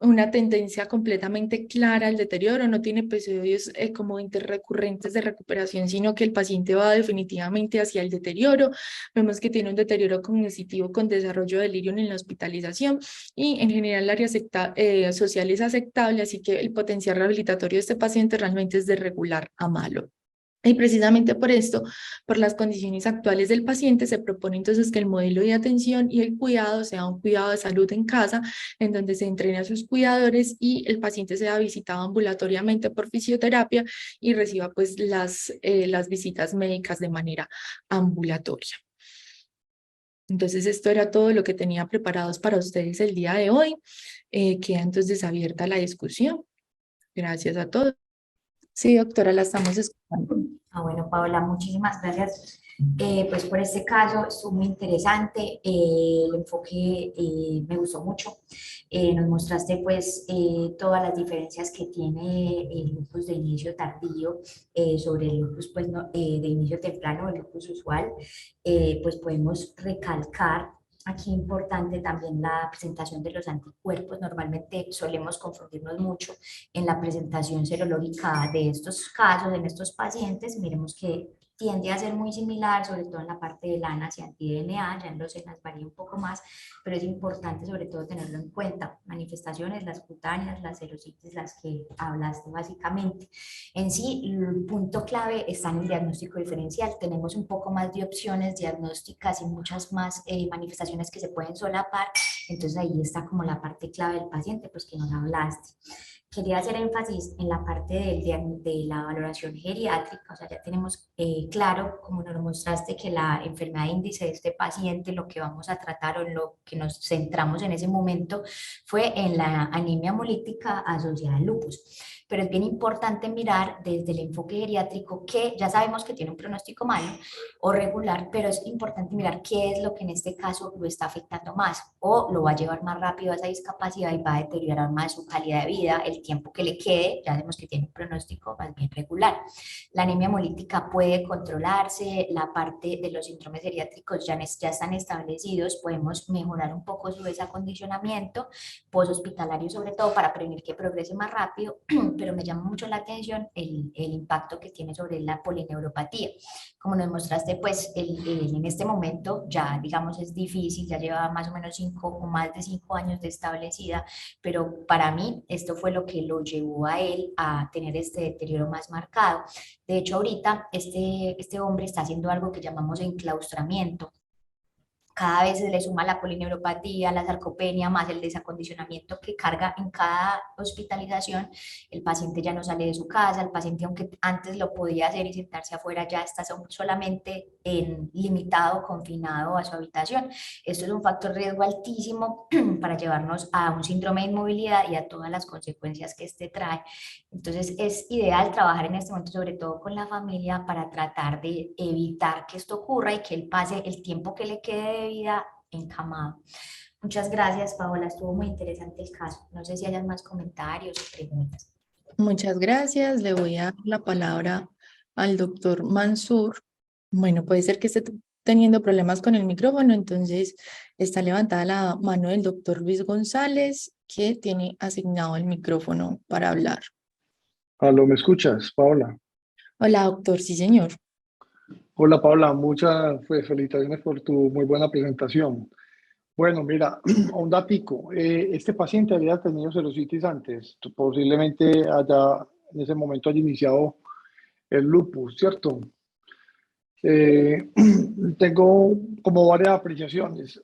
una tendencia completamente clara al deterioro, no tiene episodios como interrecurrentes de recuperación, sino que el paciente va definitivamente hacia el deterioro. Vemos que tiene un deterioro cognitivo con desarrollo de delirio en la hospitalización y en general el área social es aceptable, así que el potencial rehabilitatorio de este paciente realmente es de regular a malo. Y precisamente por esto, por las condiciones actuales del paciente, se propone entonces que el modelo de atención y el cuidado sea un cuidado de salud en casa, en donde se entrene a sus cuidadores y el paciente sea visitado ambulatoriamente por fisioterapia y reciba pues las visitas médicas de manera ambulatoria. Entonces esto era todo lo que tenía preparados para ustedes el día de hoy. Queda entonces abierta la discusión. Gracias a todos. Sí, doctora, la estamos escuchando. Bueno, Paola, muchísimas gracias pues por este caso, estuvo muy interesante, el enfoque me gustó mucho, nos mostraste pues todas las diferencias que tiene el lupus de inicio tardío sobre el lupus pues, de inicio temprano, el lupus usual, pues podemos recalcar. Aquí importante también la presentación de los anticuerpos. Normalmente solemos confundirnos mucho en la presentación serológica de estos casos, en estos pacientes. Miremos que tiende a ser muy similar, sobre todo en la parte de LANAS y anti-DNA, ya en los ENAS varía un poco más, pero es importante sobre todo tenerlo en cuenta. Manifestaciones, las cutáneas, las serositis, las que hablaste básicamente. En sí, el punto clave está en el diagnóstico diferencial. Tenemos un poco más de opciones diagnósticas y muchas más manifestaciones que se pueden solapar, entonces ahí está como la parte clave del paciente, pues que nos hablaste. quería hacer énfasis en la parte de la valoración geriátrica, o sea, ya tenemos claro, como nos lo mostraste, que la enfermedad índice de este paciente, lo que vamos a tratar o en lo que nos centramos en ese momento fue en la anemia hemolítica asociada al lupus. Pero es bien importante mirar desde el enfoque geriátrico que ya sabemos que tiene un pronóstico malo o regular, pero es importante mirar qué es lo que en este caso lo está afectando más o lo va a llevar más rápido a esa discapacidad y va a deteriorar más su calidad de vida, el tiempo que le quede, ya sabemos que tiene un pronóstico más bien regular. La anemia hemolítica puede controlarse, la parte de los síndromes geriátricos ya están establecidos, podemos mejorar un poco su desacondicionamiento poshospitalario sobre todo para prevenir que progrese más rápido, pero me llama mucho la atención el impacto que tiene sobre la polineuropatía. Como nos mostraste, pues en este momento ya, digamos, es difícil, ya lleva más o menos 5 o más de 5 años de establecida, pero para mí esto fue lo que lo llevó a él a tener este deterioro más marcado. De hecho, ahorita este hombre está haciendo algo que llamamos enclaustramiento. Cada vez se le suma la polineuropatía, la sarcopenia, más el desacondicionamiento que carga en cada hospitalización. El paciente ya no sale de su casa, el paciente, aunque antes lo podía hacer y sentarse afuera, ya está solamente limitado, confinado a su habitación. Esto es un factor de riesgo altísimo para llevarnos a un síndrome de inmovilidad y a todas las consecuencias que este trae. Entonces es ideal trabajar en este momento, sobre todo con la familia, para tratar de evitar que esto ocurra y que él pase el tiempo que le quede de vida encamado. Muchas gracias, Paola. Estuvo muy interesante el caso. No sé si hayan más comentarios o preguntas. Muchas gracias. Le voy a dar la palabra al doctor Mansur. Bueno, puede ser que esté teniendo problemas con el micrófono, entonces está levantada la mano del doctor Luis González, que tiene asignado el micrófono para hablar. Aló, ¿me escuchas, Paola? Hola, doctor, sí, señor. Hola, Paola, muchas felicitaciones por tu muy buena presentación. Bueno, mira, un datico. Este paciente había tenido celositis antes, posiblemente en ese momento haya iniciado el lupus, ¿cierto? Eh, Tengo como varias apreciaciones.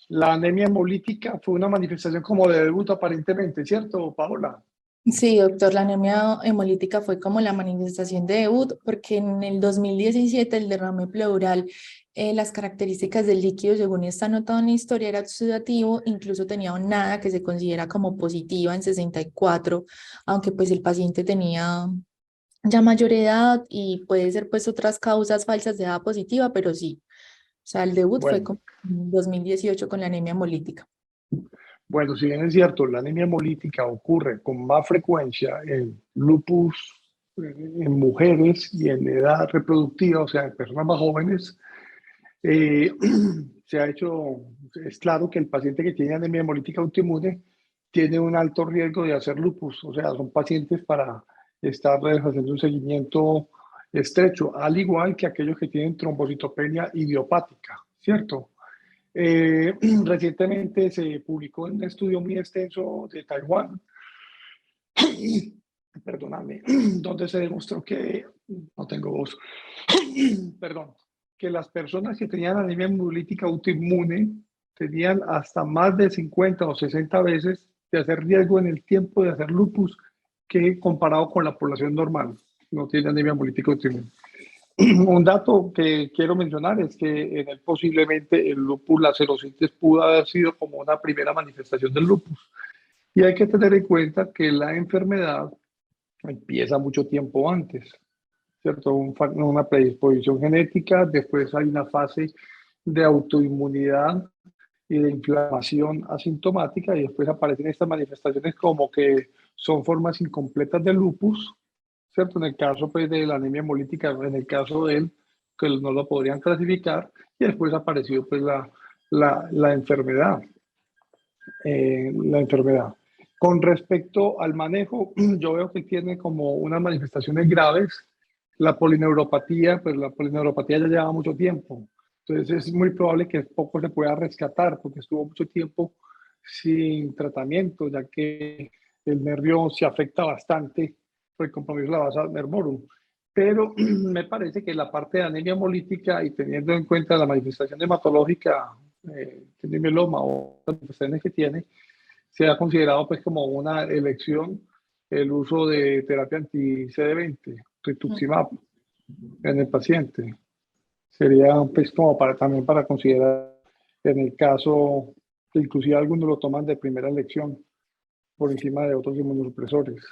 La anemia hemolítica fue una manifestación como de debut aparentemente, ¿cierto, Paola? Sí, doctor, la anemia hemolítica fue como la manifestación de debut, porque en el 2017 el derrame pleural, las características del líquido, según está anotado en la historia, era oxidativo, incluso tenía un nada que se considera como positiva en 64, aunque pues el paciente tenía ya mayor edad y puede ser pues otras causas falsas de edad positiva, pero sí, o sea, el debut fue Bueno. como en 2018 con la anemia hemolítica. Bueno, si bien es cierto, la anemia hemolítica ocurre con más frecuencia en lupus, en mujeres y en edad reproductiva, o sea, en personas más jóvenes, eh, se ha hecho, es claro que el paciente que tiene anemia hemolítica autoinmune tiene un alto riesgo de hacer lupus, o sea, son pacientes para estar haciendo un seguimiento estrecho, al igual que aquellos que tienen trombocitopenia idiopática, ¿cierto? Recientemente se publicó un estudio muy extenso de Taiwán, perdóname, donde se demostró que, no tengo voz, perdón, que las personas que tenían anemia hemolítica autoinmune tenían hasta más de 50 o 60 veces de hacer riesgo en el tiempo de hacer lupus que comparado con la población normal, no tiene anemia hemolítica autoinmune. Un dato que quiero mencionar es que en él posiblemente el lupus, la celositis pudo haber sido como una primera manifestación del lupus. Y hay que tener en cuenta que la enfermedad empieza mucho tiempo antes, ¿cierto? Una predisposición genética, después hay una fase de autoinmunidad y de inflamación asintomática y después aparecen estas manifestaciones como que son formas incompletas de lupus, ¿cierto? En el caso pues, de la anemia hemolítica, en el caso de él, que no lo podrían clasificar, y después apareció pues, la enfermedad. La enfermedad. Con respecto al manejo, yo veo que tiene como unas manifestaciones graves. La polineuropatía, pues la polineuropatía ya lleva mucho tiempo. Entonces es muy probable que poco se pueda rescatar porque estuvo mucho tiempo sin tratamiento, ya que el nervio se afecta bastante por el compromiso de la base nervorum. Pero me parece que la parte de anemia hemolítica y teniendo en cuenta la manifestación hematológica, tiene mieloma o las manifestaciones que tiene, se ha considerado pues como una elección el uso de terapia anti-CD20, rituximab, en el paciente. Sería pues como también para considerar en el caso que inclusive algunos lo toman de primera elección por encima de otros inmunosupresores.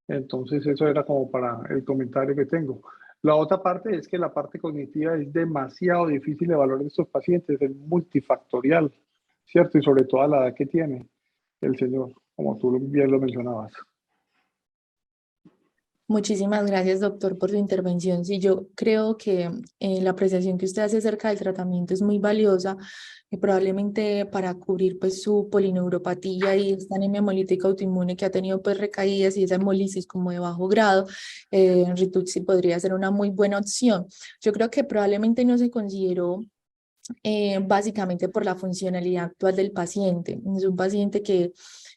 Entonces eso era como para el comentario que tengo. La otra parte es que la parte cognitiva es demasiado difícil de evaluar en estos pacientes, es multifactorial, ¿cierto? Y sobre todo a la edad que tiene el señor, como tú bien lo mencionabas. Muchísimas gracias, doctor, por su intervención. Sí, yo creo que la apreciación que usted hace acerca del tratamiento es muy valiosa y probablemente para cubrir pues su polineuropatía y esta anemia hemolítica autoinmune que ha tenido pues recaídas y esa hemólisis como de bajo grado, Rituxi podría ser una muy buena opción. Yo creo que probablemente no se consideró básicamente por la funcionalidad actual del paciente. Es un paciente que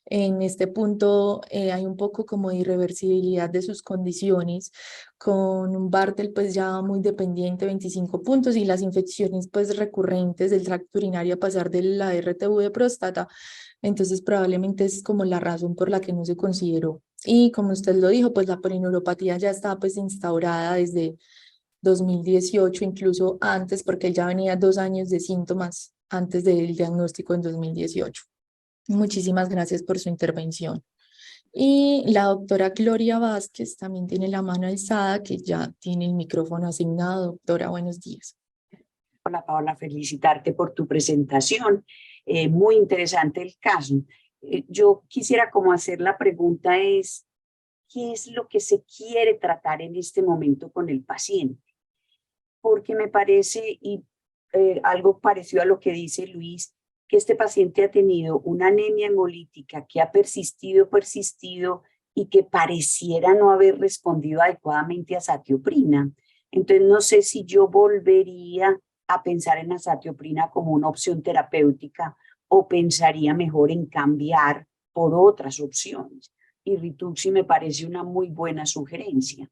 en este punto hay un poco como de irreversibilidad de sus condiciones, con un Bartel pues ya muy dependiente, 25 puntos, y las infecciones pues recurrentes del tracto urinario a pasar de la RTV de próstata. Entonces probablemente es como la razón por la que no se consideró. Y como usted lo dijo, pues la polineuropatía ya está pues instaurada desde 2018, incluso antes, porque él ya venía 2 años de síntomas antes del diagnóstico en 2018. Muchísimas gracias por su intervención. Y la doctora Gloria Vázquez también tiene la mano alzada, que ya tiene el micrófono asignado. Doctora, buenos días. Hola Paola, felicitarte por tu presentación. Muy interesante el caso. Yo quisiera como hacer la pregunta es, ¿qué es lo que se quiere tratar en este momento con el paciente? Porque me parece, y algo parecido a lo que dice Luis, que este paciente ha tenido una anemia hemolítica que ha persistido y que pareciera no haber respondido adecuadamente a azatioprina. Entonces no sé si yo volvería a pensar en azatioprina como una opción terapéutica o pensaría mejor en cambiar por otras opciones. Y Rituxi me parece una muy buena sugerencia.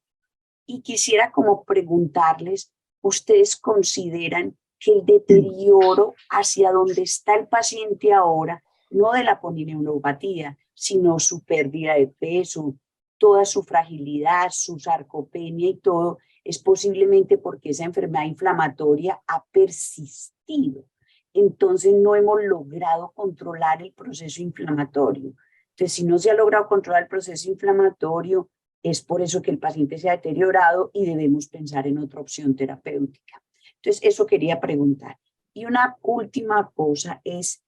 Y quisiera como preguntarles, ¿ustedes consideran que el deterioro hacia donde está el paciente ahora, no de la polineuropatía, sino su pérdida de peso, toda su fragilidad, su sarcopenia y todo, es posiblemente porque esa enfermedad inflamatoria ha persistido? Entonces no hemos logrado controlar el proceso inflamatorio. Entonces, si no se ha logrado controlar el proceso inflamatorio, es por eso que el paciente se ha deteriorado y debemos pensar en otra opción terapéutica. Entonces, eso quería preguntar. Y una última cosa es,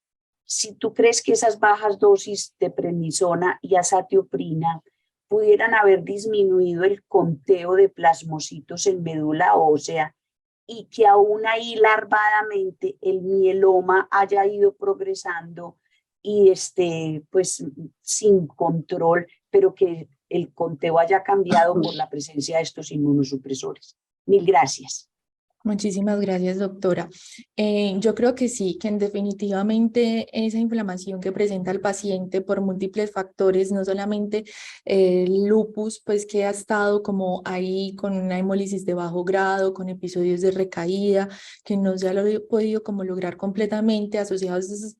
si tú crees que esas bajas dosis de prednisona y azatioprina pudieran haber disminuido el conteo de plasmocitos en médula ósea y que aún ahí larvadamente el mieloma haya ido progresando y pues sin control, pero que el conteo haya cambiado por la presencia de estos inmunosupresores. Mil gracias. Muchísimas gracias, doctora. Yo creo que sí, que definitivamente esa inflamación que presenta el paciente por múltiples factores, no solamente el lupus, pues que ha estado como ahí con una hemólisis de bajo grado, con episodios de recaída, que no se ha podido como lograr completamente asociados a esos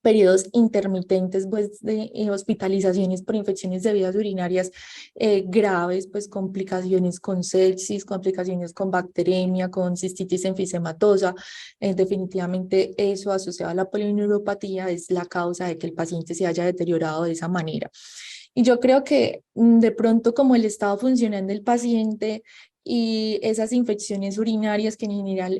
periodos intermitentes pues, de hospitalizaciones por infecciones de vías urinarias graves, pues complicaciones con sepsis, complicaciones con bacteremia, con cistitis enfisematosa. Definitivamente eso asociado a la polineuropatía es la causa de que el paciente se haya deteriorado de esa manera. Y yo creo que de pronto como el estado funcional del paciente y esas infecciones urinarias que en general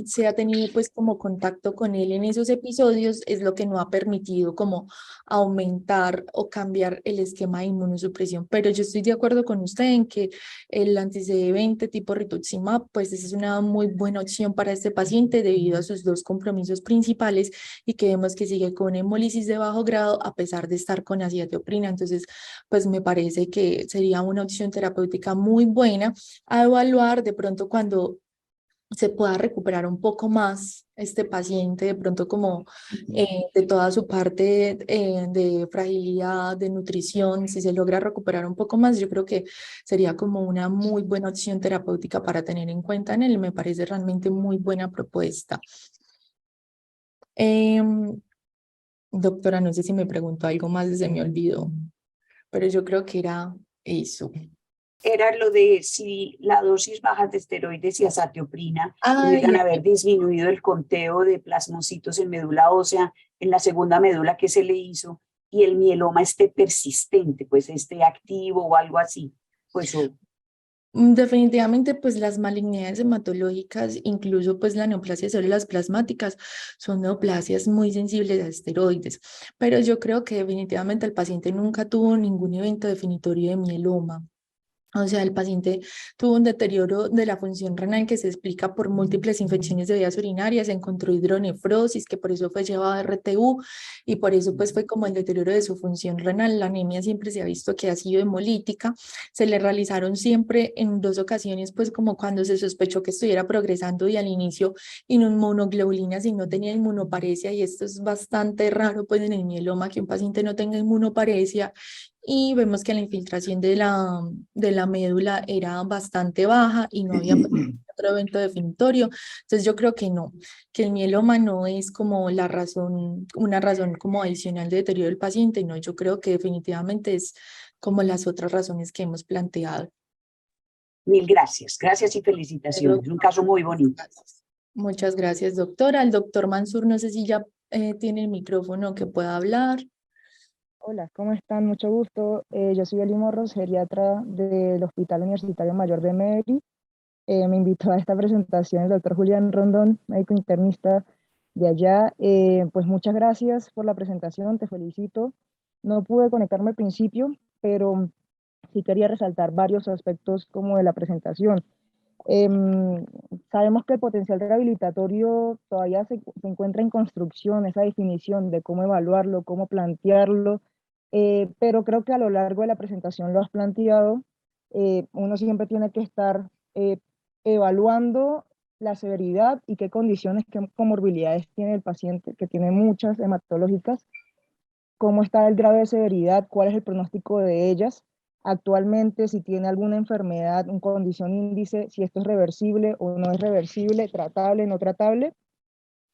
se ha tenido pues como contacto con él en esos episodios es lo que no ha permitido como aumentar o cambiar el esquema de inmunosupresión. Pero yo estoy de acuerdo con usted en que el anti-CD20 tipo rituximab pues es una muy buena opción para este paciente debido a sus dos compromisos principales y que vemos que sigue con hemólisis de bajo grado a pesar de estar con azatioprina. Entonces pues me parece que sería una opción terapéutica muy buena a evaluar de pronto cuando se pueda recuperar un poco más este paciente, de pronto como de toda su parte de fragilidad, de nutrición, si se logra recuperar un poco más, yo creo que sería como una muy buena opción terapéutica para tener en cuenta en él, me parece realmente muy buena propuesta. Doctora, no sé si me preguntó algo más, se me olvidó. pero yo creo que era eso. Era lo de si la dosis baja de esteroides y azatioprina pudieran Ay, haber disminuido el conteo de plasmocitos en médula ósea en la segunda médula que se le hizo y el mieloma esté persistente, pues esté activo o algo así. Pues definitivamente, pues las malignidades hematológicas, incluso pues la neoplasia de células plasmáticas, son neoplasias muy sensibles a esteroides, pero yo creo que definitivamente el paciente nunca tuvo ningún evento definitorio de mieloma. O sea, el paciente tuvo un deterioro de la función renal que se explica por múltiples infecciones de vías urinarias, se encontró hidronefrosis, que por eso fue llevado a RTU y por eso pues fue como el deterioro de su función renal. La anemia siempre se ha visto que ha sido hemolítica. Se le realizaron siempre en 2 ocasiones, pues como cuando se sospechó que estuviera progresando y al inicio inmunoglobulinas y no tenía inmunoparesia, y esto es bastante raro pues en el mieloma que un paciente no tenga inmunoparesia, y vemos que la infiltración de la médula era bastante baja y no había pues, otro evento definitorio. Entonces yo creo que no, que el mieloma no es como la razón, una razón como adicional de deterioro del paciente, no, yo creo que definitivamente es como las otras razones que hemos planteado. mil gracias, gracias y felicitaciones. Un caso muy bonito. Muchas gracias, doctora. El doctor Mansur, no sé si ya tiene el micrófono que pueda hablar. Hola, ¿cómo están? Mucho gusto. Yo soy Eli Morros, geriatra del Hospital Universitario Mayor de Medellín. Me invitó a esta presentación el doctor Julián Rondón, médico internista de allá. Pues muchas gracias por la presentación, te felicito. No pude conectarme al principio, pero sí quería resaltar varios aspectos como de la presentación. Em, Sabemos que el potencial rehabilitatorio todavía se encuentra en construcción, esa definición de cómo evaluarlo, cómo plantearlo, pero creo que a lo largo de la presentación lo has planteado. Uno siempre tiene que estar evaluando la severidad y qué condiciones, qué comorbilidades tiene el paciente, que tiene muchas hematológicas, cómo está el grado de severidad, cuál es el pronóstico de ellas actualmente, si tiene alguna enfermedad, una condición índice, si esto es reversible o no es reversible, tratable, no tratable,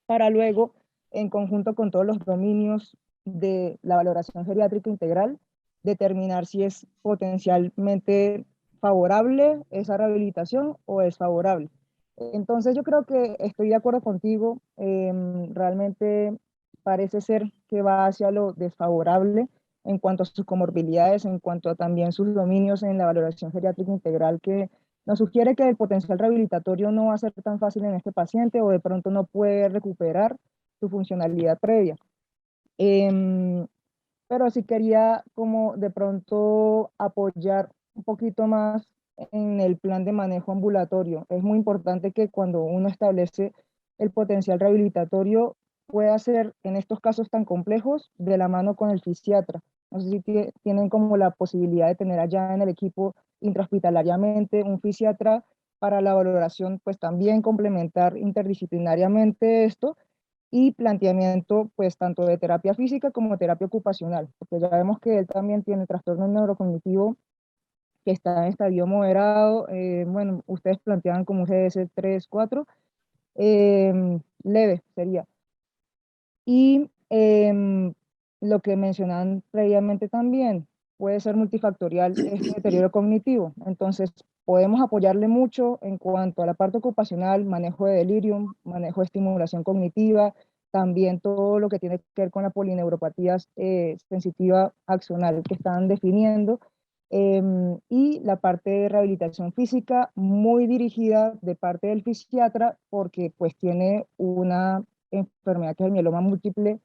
para luego, en conjunto con todos los dominios de la valoración geriátrica integral, determinar si es potencialmente favorable esa rehabilitación o desfavorable. Entonces yo creo que estoy de acuerdo contigo, realmente parece ser que va hacia lo desfavorable en cuanto a sus comorbilidades, en cuanto a también sus dominios en la valoración geriátrica integral, que nos sugiere que el potencial rehabilitatorio no va a ser tan fácil en este paciente o de pronto no puede recuperar su funcionalidad previa. Pero sí quería como de pronto apoyar un poquito más en el plan de manejo ambulatorio. Es muy importante que cuando uno establece el potencial rehabilitatorio pueda ser en estos casos tan complejos de la mano con el fisiatra. No sé si tienen como la posibilidad de tener allá en el equipo intrahospitalariamente un fisiatra para la valoración, pues también complementar interdisciplinariamente esto y planteamiento pues tanto de terapia física como terapia ocupacional, porque ya vemos que él también tiene trastorno neurocognitivo que está en estadio moderado, bueno, ustedes planteaban como un GS 3, 4, leve sería. Y lo que mencionaban previamente también, puede ser multifactorial este deterioro cognitivo. Entonces, podemos apoyarle mucho en cuanto a la parte ocupacional, manejo de delirium, manejo de estimulación cognitiva, también todo lo que tiene que ver con la polineuropatía sensitiva axonal que están definiendo, y la parte de rehabilitación física muy dirigida de parte del fisiatra porque pues tiene una enfermedad que es el mieloma múltiple,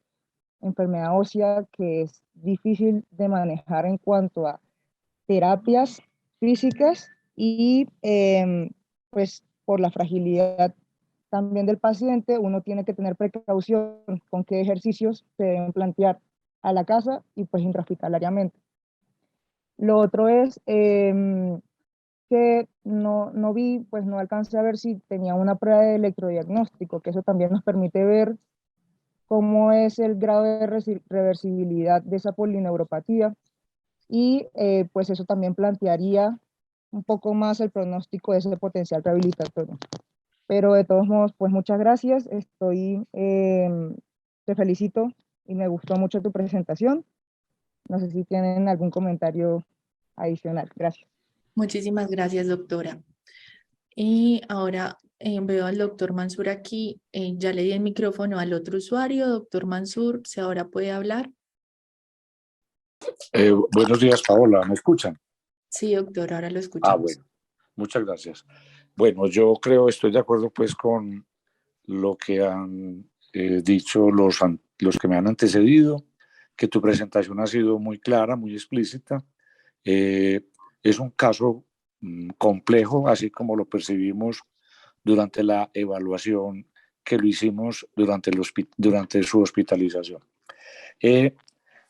enfermedad ósea que es difícil de manejar en cuanto a terapias físicas y pues por la fragilidad también del paciente, uno tiene que tener precaución con qué ejercicios se deben plantear a la casa y pues intrahospitalariamente. Lo otro es que no vi, pues no alcancé a ver si tenía una prueba de electrodiagnóstico, que eso también nos permite ver cómo es el grado de reversibilidad de esa polineuropatía y pues eso también plantearía un poco más el pronóstico de ese potencial rehabilitatorio. Pero de todos modos, pues muchas gracias, te felicito y me gustó mucho tu presentación No sé si tienen algún comentario adicional. Gracias. Muchísimas gracias, doctora. Y ahora veo al doctor Mansur aquí. Ya le di el micrófono al otro usuario. Doctor Mansur, si ahora puede hablar. Buenos días, Paola. ¿Me escuchan? Sí, doctor, ahora lo Ah, escuchamos. bueno. Muchas gracias. Bueno, yo estoy de acuerdo pues con lo que han dicho los que me han antecedido, que tu presentación ha sido muy clara, muy explícita. Es un caso complejo, así como lo percibimos durante la evaluación que lo hicimos durante su hospitalización.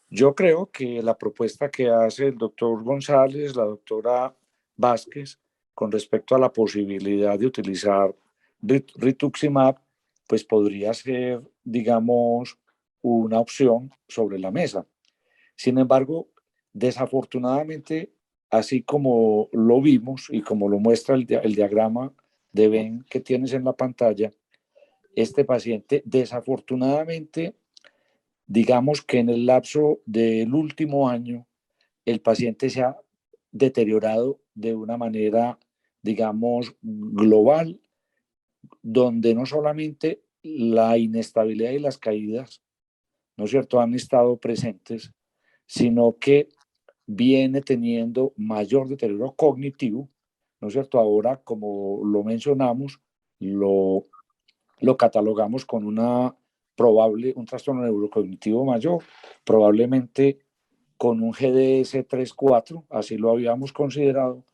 Yo creo que la propuesta que hace el doctor González, la doctora Vázquez, con respecto a la posibilidad de utilizar rituximab, pues podría ser, digamos, una opción sobre la mesa. Sin embargo, desafortunadamente, así como lo vimos y como lo muestra el diagrama de Venn que tienes en la pantalla, este paciente desafortunadamente, digamos que en el lapso del último año, el paciente se ha deteriorado de una manera, digamos, global, donde no solamente la inestabilidad y las caídas, ¿no es cierto?, han estado presentes, sino que viene teniendo mayor deterioro cognitivo, ¿no es cierto? Ahora, como lo mencionamos, lo catalogamos con un trastorno neurocognitivo mayor, probablemente con un GDS 3-4, así lo habíamos considerado,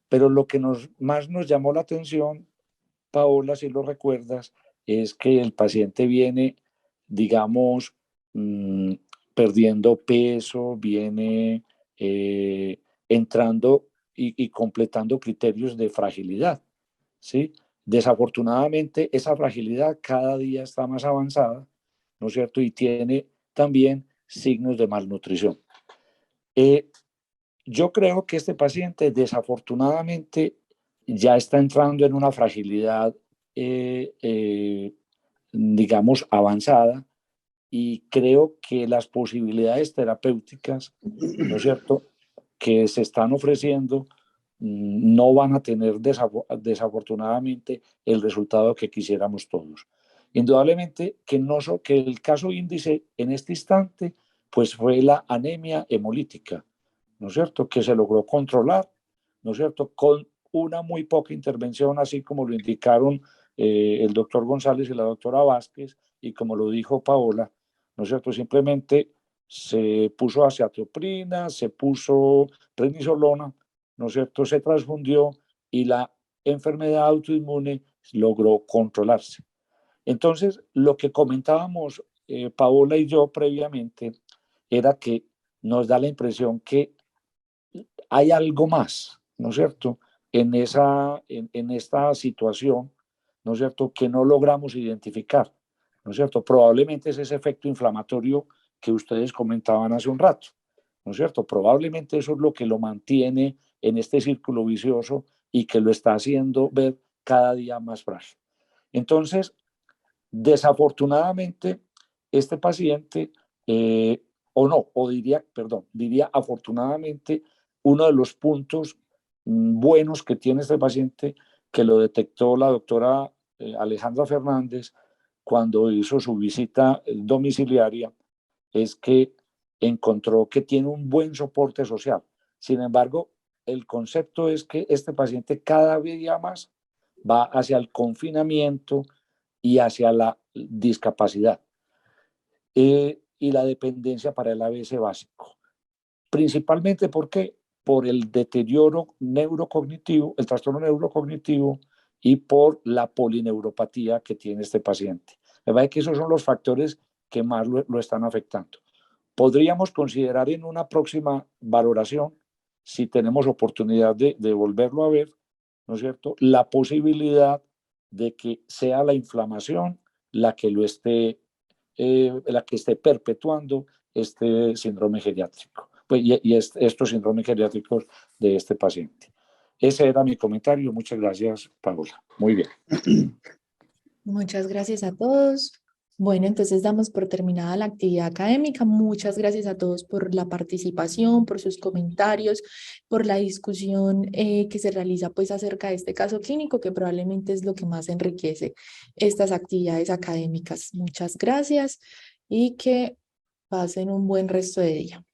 pero lo que más nos llamó la atención, Paola, si lo recuerdas, es que el paciente viene, digamos, perdiendo peso, viene entrando y completando criterios de fragilidad, ¿sí? Desafortunadamente, esa fragilidad cada día está más avanzada, ¿no es cierto? Y tiene también signos de malnutrición. Yo creo que este paciente desafortunadamente ya está entrando en una fragilidad, digamos, avanzada, y creo que las posibilidades terapéuticas, ¿no es cierto?, que se están ofreciendo no van a tener desafortunadamente el resultado que quisiéramos todos. Indudablemente que el caso índice en este instante pues fue la anemia hemolítica, ¿no es cierto?, que se logró controlar, ¿no es cierto?, con una muy poca intervención, así como lo indicaron el doctor González y la doctora Vázquez, y como lo dijo Paola, ¿no es cierto?, simplemente se puso aciatoprina, se puso prednisolona, ¿no es cierto?, se transfundió y la enfermedad autoinmune logró controlarse. Entonces, lo que comentábamos Paola y yo previamente era que nos da la impresión que hay algo más, ¿no es cierto?, en esta situación, ¿no es cierto?, que no logramos identificar, ¿no es cierto? Probablemente es ese efecto inflamatorio que ustedes comentaban hace un rato, ¿no es cierto? Probablemente eso es lo que lo mantiene en este círculo vicioso y que lo está haciendo ver cada día más frágil. Entonces, desafortunadamente, este paciente, diría afortunadamente, uno de los puntos buenos que tiene este paciente, que lo detectó la doctora Alejandra Fernández cuando hizo su visita domiciliaria, es que encontró que tiene un buen soporte social. Sin embargo, el concepto es que este paciente cada día más va hacia el confinamiento y hacia la discapacidad y la dependencia para el ABS básico. Principalmente porque por el deterioro neurocognitivo, el trastorno neurocognitivo, y por la polineuropatía que tiene este paciente. Me parece que esos son los factores que más lo están afectando. Podríamos considerar en una próxima valoración, si tenemos oportunidad de volverlo a ver, ¿no es cierto?, la posibilidad de que sea la inflamación la que esté perpetuando este síndrome geriátrico, pues, y estos síndromes geriátricos de este paciente. Ese era mi comentario. Muchas gracias, Paola. Muy bien. Muchas gracias a todos. Bueno, entonces damos por terminada la actividad académica. Muchas gracias a todos por la participación, por sus comentarios, por la discusión que se realiza pues acerca de este caso clínico, que probablemente es lo que más enriquece estas actividades académicas. Muchas gracias y que pasen un buen resto de día.